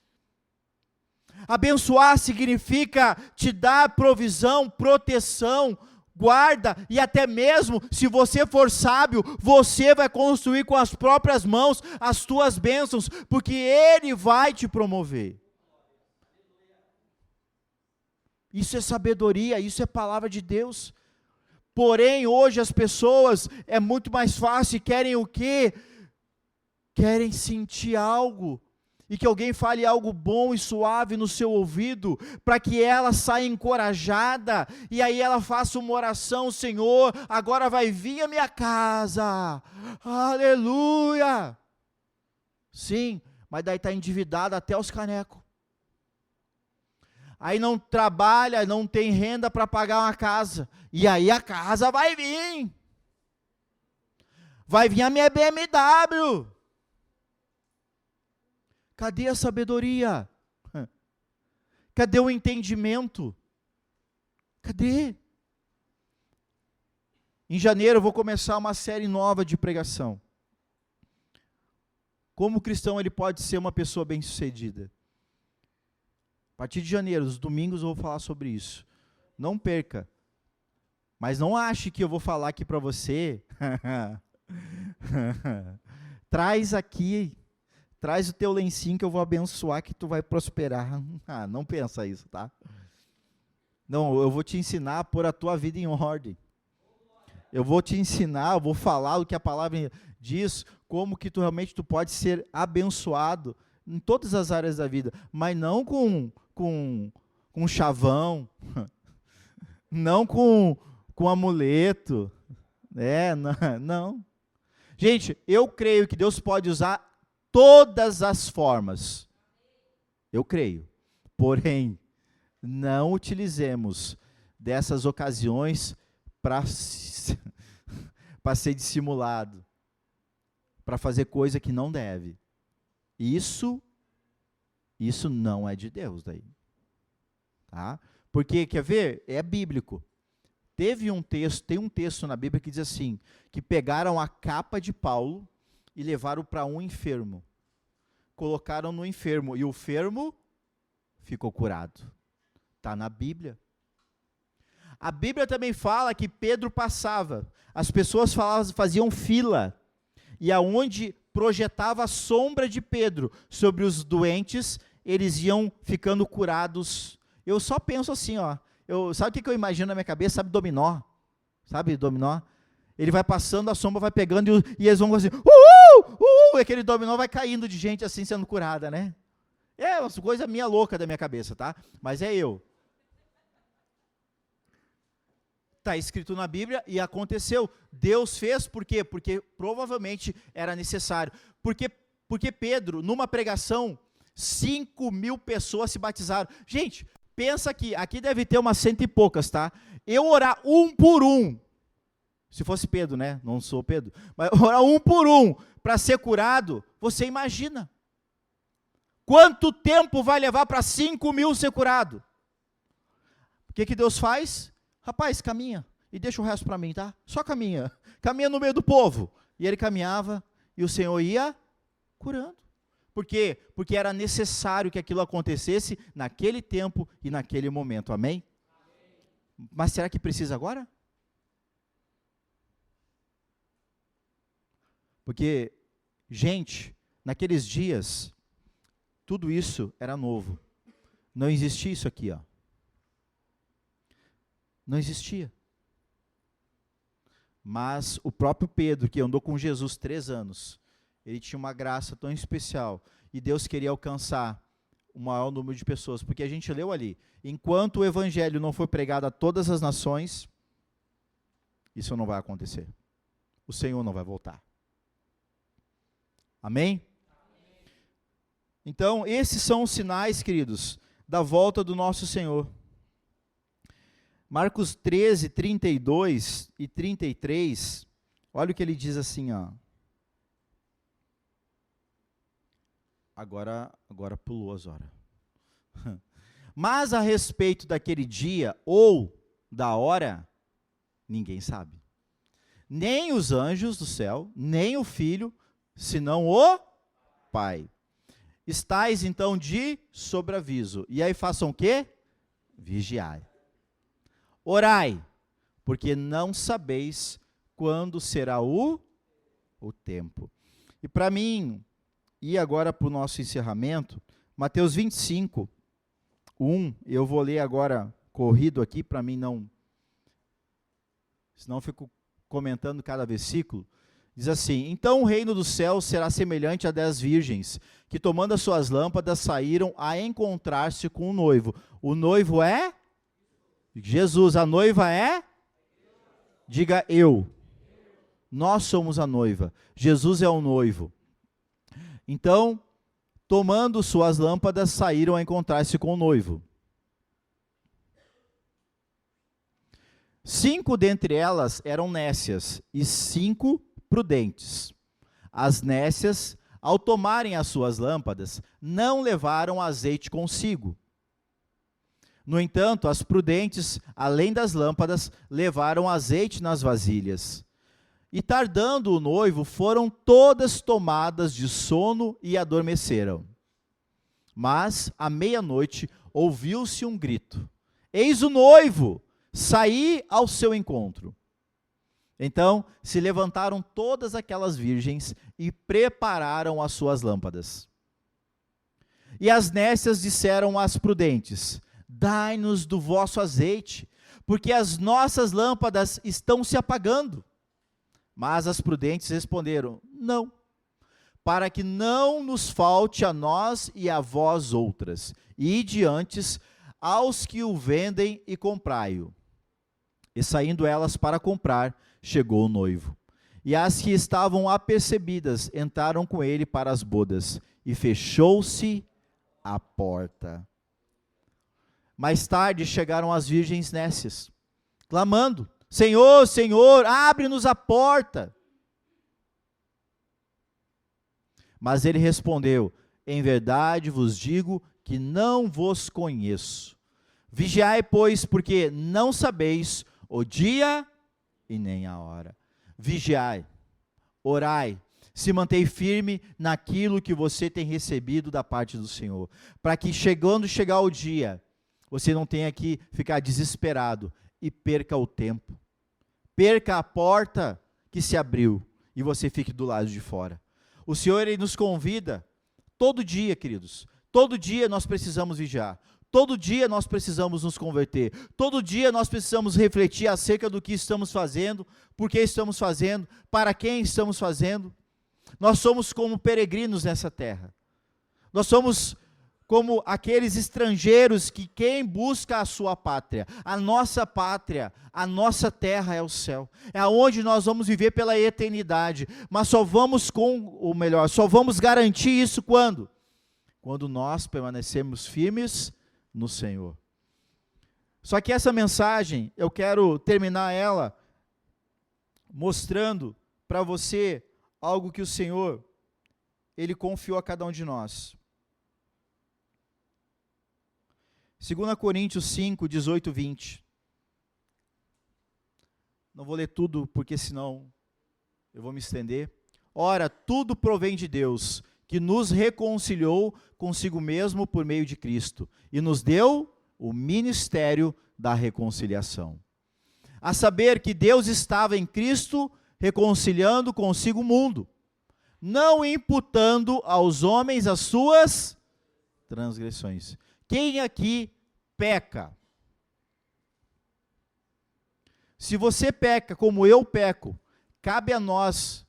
[SPEAKER 1] Abençoar significa te dar provisão, proteção, guarda, e até mesmo, se você for sábio, você vai construir com as próprias mãos as tuas bênçãos, porque Ele vai te promover. Isso é sabedoria, isso é palavra de Deus. Porém, hoje as pessoas, é muito mais fácil, querem o quê? Querem sentir algo, e que alguém fale algo bom e suave no seu ouvido, para que ela saia encorajada, e aí ela faça uma oração: Senhor, agora vai vir a minha casa, aleluia. Sim, mas daí está endividada até os canecos. Aí não trabalha, não tem renda para pagar uma casa, e aí a casa vai vir. Vai vir a minha BMW. Cadê a sabedoria? Cadê o entendimento? Cadê? Em janeiro eu vou começar uma série nova de pregação. Como o cristão ele pode ser uma pessoa bem-sucedida? A partir de janeiro, os domingos eu vou falar sobre isso. Não perca. Mas não ache que eu vou falar aqui para você. Traz aqui. Traz o teu lencinho que eu vou abençoar, que tu vai prosperar. Não pensa isso, tá? Não, eu vou te ensinar a pôr a tua vida em ordem. Eu vou te ensinar, eu vou falar o que a palavra diz, como que tu pode ser abençoado em todas as áreas da vida, mas não com chavão, não com amuleto, não. Gente, eu creio que Deus pode usar todas as formas, eu creio, porém, não utilizemos dessas ocasiões para ser dissimulado, para fazer coisa que não deve. Isso não é de Deus daí. Tá? Porque, quer ver? É bíblico. Tem um texto na Bíblia que diz assim, que pegaram a capa de Paulo e levaram para um enfermo. Colocaram no enfermo, e o enfermo ficou curado. Está na Bíblia. A Bíblia também fala que Pedro passava, as pessoas faziam fila, e aonde projetava a sombra de Pedro sobre os doentes, eles iam ficando curados. Eu só penso assim, sabe o que eu imagino na minha cabeça? Sabe dominó? Sabe dominó? Ele vai passando, a sombra vai pegando, e eles vão assim, e aquele dominó vai caindo de gente assim, sendo curada, né? É uma coisa minha louca da minha cabeça, tá? Mas é eu. Está escrito na Bíblia e aconteceu. Deus fez, por quê? Porque provavelmente era necessário. Porque Pedro, numa pregação, 5.000 pessoas se batizaram. Gente, pensa que aqui deve ter umas 100 e poucas, tá? Eu orar um por um, se fosse Pedro, né? Não sou Pedro. Mas orar um por um para ser curado, você imagina. Quanto tempo vai levar para 5.000 ser curado? O que Deus faz? Rapaz, caminha e deixa o resto para mim, tá? Só caminha. Caminha no meio do povo. E ele caminhava e o Senhor ia curando. Por quê? Porque era necessário que aquilo acontecesse naquele tempo e naquele momento. Amém? Mas será que precisa agora? Porque, gente, naqueles dias, tudo isso era novo. Não existia isso aqui, Não existia. Mas o próprio Pedro, que andou com Jesus 3 anos, ele tinha uma graça tão especial, e Deus queria alcançar o maior número de pessoas, porque a gente leu ali, enquanto o evangelho não for pregado a todas as nações, isso não vai acontecer. O Senhor não vai voltar. Amém? Então, esses são os sinais, queridos, da volta do nosso Senhor. Marcos 13, 32 e 33, olha o que ele diz assim, Agora pulou as horas. Mas a respeito daquele dia ou da hora, ninguém sabe. Nem os anjos do céu, nem o Filho, senão o Pai. Estais então de sobreaviso. E aí façam o quê? Vigiai. Orai, porque não sabeis quando será o tempo. E para mim, e agora para o nosso encerramento, Mateus 25, 1, eu vou ler agora corrido aqui, para mim não, senão eu fico comentando cada versículo. Diz assim, então o reino do céu será semelhante a 10 virgens, que tomando as suas lâmpadas saíram a encontrar-se com o noivo. O noivo é Jesus, a noiva é? Diga eu. Nós somos a noiva. Jesus é o noivo. Então, tomando suas lâmpadas, saíram a encontrar-se com o noivo. 5 dentre elas eram nécias e 5 prudentes. As nécias, ao tomarem as suas lâmpadas, não levaram azeite consigo. No entanto, as prudentes, além das lâmpadas, levaram azeite nas vasilhas. E tardando o noivo, foram todas tomadas de sono e adormeceram. Mas, à meia-noite, ouviu-se um grito: eis o noivo, saí ao seu encontro. Então, se levantaram todas aquelas virgens e prepararam as suas lâmpadas. E as nécias disseram às prudentes: dai-nos do vosso azeite, porque as nossas lâmpadas estão se apagando. Mas as prudentes responderam: não, para que não nos falte a nós e a vós outras. Ide antes aos que o vendem e comprai-o. E saindo elas para comprar, chegou o noivo. E as que estavam apercebidas entraram com ele para as bodas, e fechou-se a porta. Mais tarde chegaram as virgens nécias, clamando: Senhor, Senhor, abre-nos a porta. Mas ele respondeu: em verdade vos digo que não vos conheço. Vigiai, pois, porque não sabeis o dia e nem a hora. Vigiai, orai, se mantém firme naquilo que você tem recebido da parte do Senhor, para que chegar o dia, você não tenha que ficar desesperado e perca o tempo, perca a porta que se abriu e você fique do lado de fora. O Senhor, Ele nos convida todo dia, queridos, todo dia nós precisamos vigiar, todo dia nós precisamos nos converter, todo dia nós precisamos refletir acerca do que estamos fazendo, por que estamos fazendo, para quem estamos fazendo. Nós somos como peregrinos nessa terra, nós somos como aqueles estrangeiros que quem busca a sua pátria, a nossa terra é o céu, é onde nós vamos viver pela eternidade, mas só vamos garantir isso quando? Quando nós permanecermos firmes no Senhor. Só que essa mensagem, eu quero terminar ela mostrando para você algo que o Senhor, Ele confiou a cada um de nós. 2 Coríntios 5, 18, 20. Não vou ler tudo, porque senão eu vou me estender. Ora, tudo provém de Deus, que nos reconciliou consigo mesmo por meio de Cristo, e nos deu o ministério da reconciliação. A saber que Deus estava em Cristo, reconciliando consigo o mundo, não imputando aos homens as suas transgressões. Quem aqui peca? Se você peca como eu peco, cabe a nós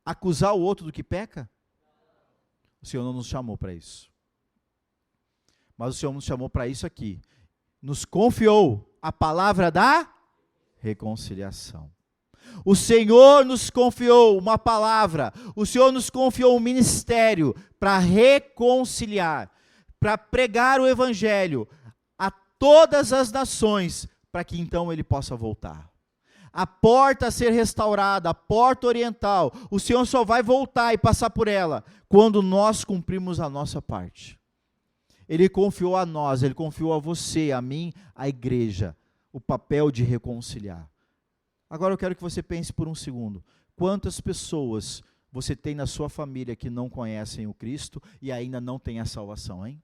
[SPEAKER 1] acusar o outro do que peca? O Senhor não nos chamou para isso. Mas o Senhor nos chamou para isso aqui. Nos confiou a palavra da reconciliação. O Senhor nos confiou uma palavra, o Senhor nos confiou um ministério para reconciliar, para pregar o Evangelho a todas as nações, para que então Ele possa voltar. A porta a ser restaurada, a porta oriental, o Senhor só vai voltar e passar por ela, quando nós cumprimos a nossa parte. Ele confiou a nós, Ele confiou a você, a mim, a igreja, o papel de reconciliar. Agora eu quero que você pense por um segundo, quantas pessoas você tem na sua família que não conhecem o Cristo e ainda não têm a salvação, hein?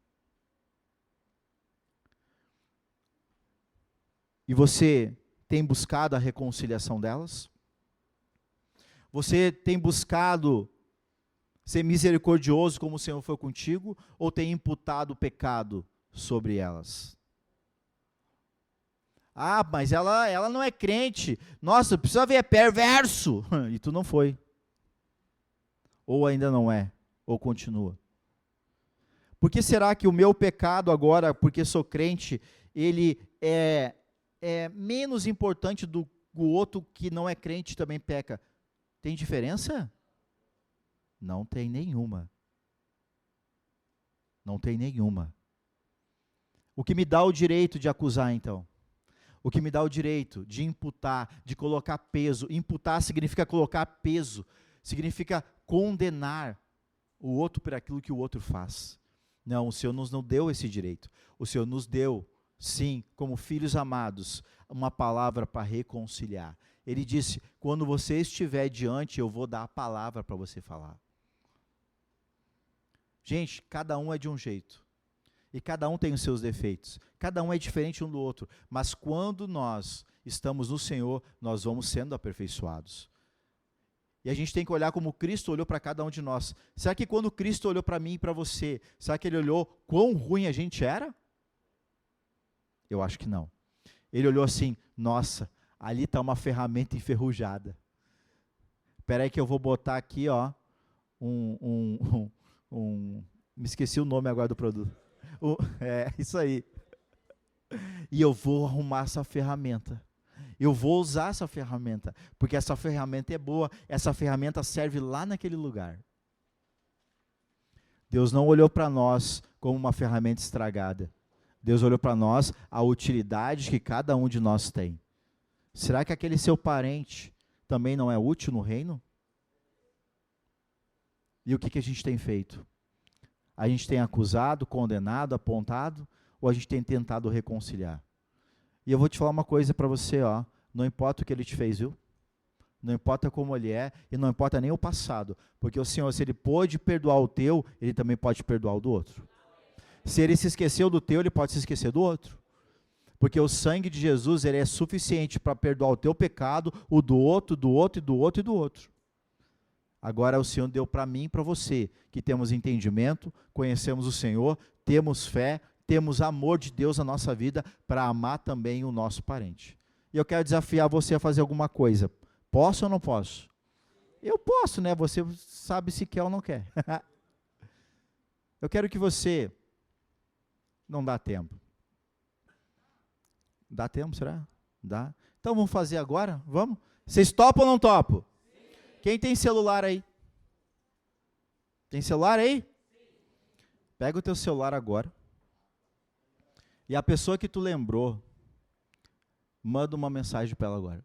[SPEAKER 1] E você tem buscado a reconciliação delas? Você tem buscado ser misericordioso como o Senhor foi contigo? Ou tem imputado o pecado sobre elas? Ah, mas ela não é crente. Nossa, precisa ver, é perverso. E tu não foi. Ou ainda não é, ou continua. Por que será que o meu pecado agora, porque sou crente, ele é menos importante do que o outro que não é crente também peca? Tem diferença? Não tem nenhuma. Não tem nenhuma. O que me dá o direito de acusar, então? O que me dá o direito de imputar, de colocar peso? Imputar significa colocar peso, significa condenar o outro por aquilo que o outro faz. Não, o Senhor nos não deu esse direito. O Senhor nos deu, sim, como filhos amados, uma palavra para reconciliar. Ele disse, quando você estiver diante, eu vou dar a palavra para você falar. Gente, cada um é de um jeito. E cada um tem os seus defeitos. Cada um é diferente um do outro. Mas quando nós estamos no Senhor, nós vamos sendo aperfeiçoados. E a gente tem que olhar como Cristo olhou para cada um de nós. Será que quando Cristo olhou para mim e para você, será que Ele olhou quão ruim a gente era? Eu acho que não. Ele olhou assim, nossa, ali está uma ferramenta enferrujada. Espera aí que eu vou botar aqui, ó, me esqueci o nome agora do produto. Isso aí. E eu vou arrumar essa ferramenta. Eu vou usar essa ferramenta, porque essa ferramenta é boa, essa ferramenta serve lá naquele lugar. Deus não olhou para nós como uma ferramenta estragada. Deus olhou para nós a utilidade que cada um de nós tem. Será que aquele seu parente também não é útil no reino? E o que a gente tem feito? A gente tem acusado, condenado, apontado, ou a gente tem tentado reconciliar? E eu vou te falar uma coisa para você, ó, não importa o que ele te fez, viu? Não importa como ele é, e não importa nem o passado, porque o Senhor, se ele pôde perdoar o teu, ele também pode perdoar o do outro. Se ele se esqueceu do teu, ele pode se esquecer do outro. Porque o sangue de Jesus, ele é suficiente para perdoar o teu pecado, o do outro, do outro, e do outro, e do outro. Agora o Senhor deu para mim e para você, que temos entendimento, conhecemos o Senhor, temos fé, temos amor de Deus na nossa vida, para amar também o nosso parente. E eu quero desafiar você a fazer alguma coisa. Posso ou não posso? Eu posso, né? Você sabe se quer ou não quer. Eu quero que você... Não dá tempo. Dá tempo, será? Dá. Então vamos fazer agora? Vamos? Vocês topam ou não topam? Quem tem celular aí? Tem celular aí? Pega o teu celular agora. E a pessoa que tu lembrou, manda uma mensagem para ela agora.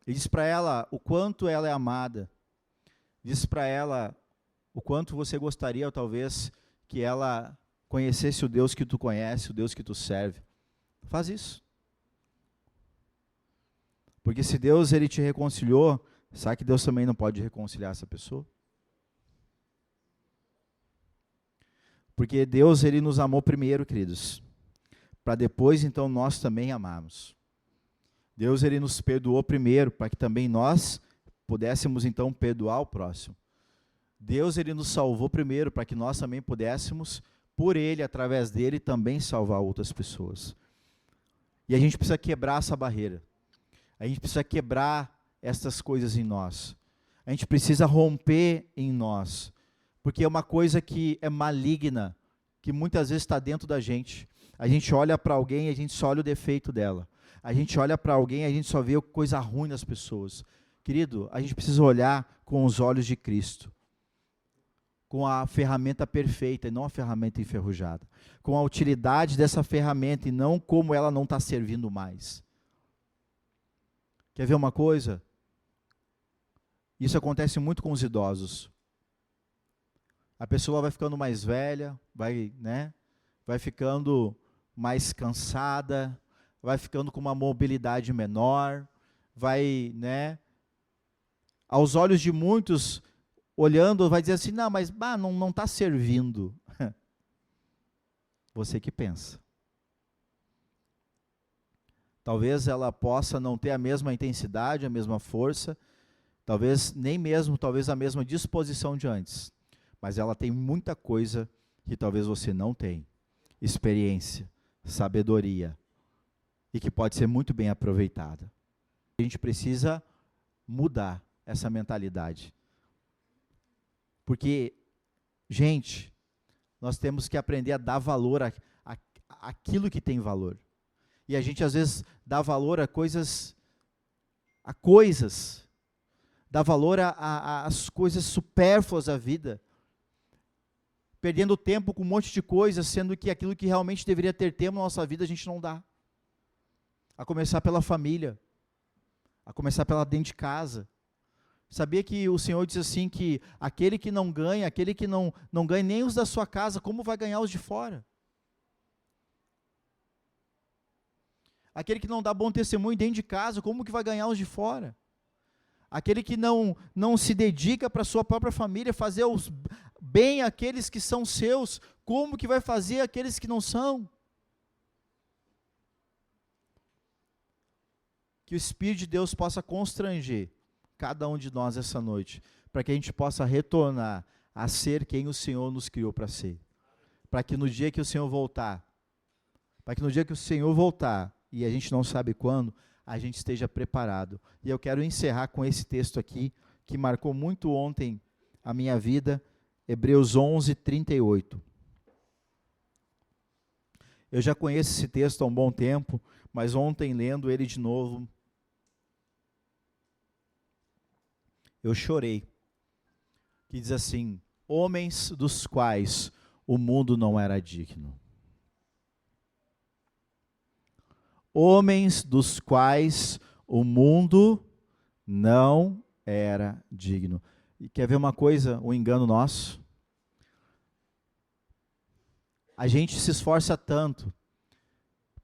[SPEAKER 1] E diz para ela o quanto ela é amada. Diz para ela o quanto você gostaria, talvez, que ela conhecesse o Deus que tu conhece, o Deus que tu serve. Faz isso. Porque se Deus ele te reconciliou, sabe que Deus também não pode reconciliar essa pessoa? Porque Deus ele nos amou primeiro, queridos, para depois então nós também amarmos. Deus ele nos perdoou primeiro, para que também nós pudéssemos então perdoar o próximo. Deus ele nos salvou primeiro, para que nós também pudéssemos, por ele, através dele, também salvar outras pessoas. E a gente precisa quebrar essa barreira. A gente precisa quebrar essas coisas em nós. A gente precisa romper em nós. Porque é uma coisa que é maligna, que muitas vezes está dentro da gente. A gente olha para alguém e a gente só olha o defeito dela. A gente olha para alguém e a gente só vê coisa ruim nas pessoas. Querido, a gente precisa olhar com os olhos de Cristo. Com a ferramenta perfeita e não a ferramenta enferrujada. Com a utilidade dessa ferramenta e não como ela não está servindo mais. Quer ver uma coisa? Isso acontece muito com os idosos. A pessoa vai ficando mais velha, vai ficando mais cansada, vai ficando com uma mobilidade menor, aos olhos de muitos, olhando, vai dizer assim, não, mas não está servindo. Você que pensa. Talvez ela possa não ter a mesma intensidade, a mesma força, talvez nem mesmo, talvez a mesma disposição de antes. Mas ela tem muita coisa que talvez você não tem. Experiência, sabedoria, e que pode ser muito bem aproveitada. A gente precisa mudar essa mentalidade. Porque, gente, nós temos que aprender a dar valor àquilo que tem valor. E a gente às vezes dá valor a coisas, dá valor às coisas supérfluas da vida, perdendo tempo com um monte de coisas, sendo que aquilo que realmente deveria ter tempo na nossa vida a gente não dá. A começar pela família, a começar pela dentro de casa. Sabia que o Senhor diz assim que aquele que não ganha, aquele que não ganha nem os da sua casa, como vai ganhar os de fora? Aquele que não dá bom testemunho dentro de casa, como que vai ganhar os de fora? Aquele que não se dedica para a sua própria família, fazer bem aqueles que são seus, como que vai fazer aqueles que não são? Que o Espírito de Deus possa constranger cada um de nós essa noite, para que a gente possa retornar a ser quem o Senhor nos criou para ser. Para que no dia que o Senhor voltar, e a gente não sabe quando, a gente esteja preparado. E eu quero encerrar com esse texto aqui, que marcou muito ontem a minha vida, Hebreus 11, 38. Eu já conheço esse texto há um bom tempo, mas ontem, lendo ele de novo, eu chorei. Que diz assim: homens dos quais o mundo não era digno. Homens dos quais o mundo não era digno. E quer ver uma coisa, um engano nosso? A gente se esforça tanto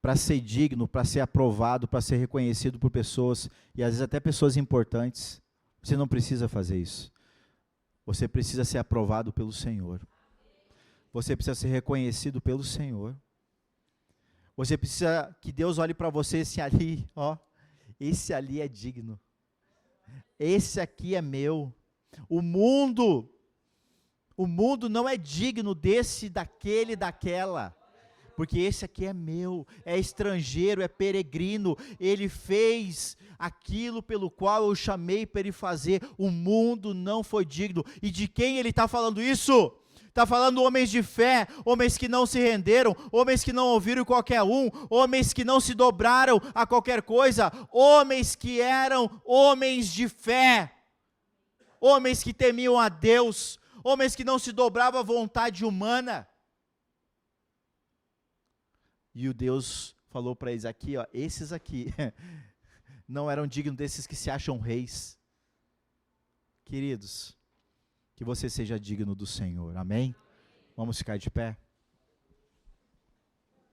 [SPEAKER 1] para ser digno, para ser aprovado, para ser reconhecido por pessoas, e às vezes até pessoas importantes. Você não precisa fazer isso. Você precisa ser aprovado pelo Senhor. Você precisa ser reconhecido pelo Senhor. Você precisa que Deus olhe para você, esse ali, ó, esse ali é digno. Esse aqui é meu. O mundo não é digno desse, daquele, daquela. Porque esse aqui é meu, é estrangeiro, é peregrino. Ele fez aquilo pelo qual eu chamei para ele fazer. O mundo não foi digno. E de quem ele está falando isso? Está falando homens de fé, homens que não se renderam, homens que não ouviram qualquer um, homens que não se dobraram a qualquer coisa, homens que eram homens de fé, homens que temiam a Deus, homens que não se dobravam à vontade humana. E o Deus falou para eles aqui, ó, esses aqui não eram dignos desses que se acham reis. Queridos, que você seja digno do Senhor, amém? Vamos ficar de pé?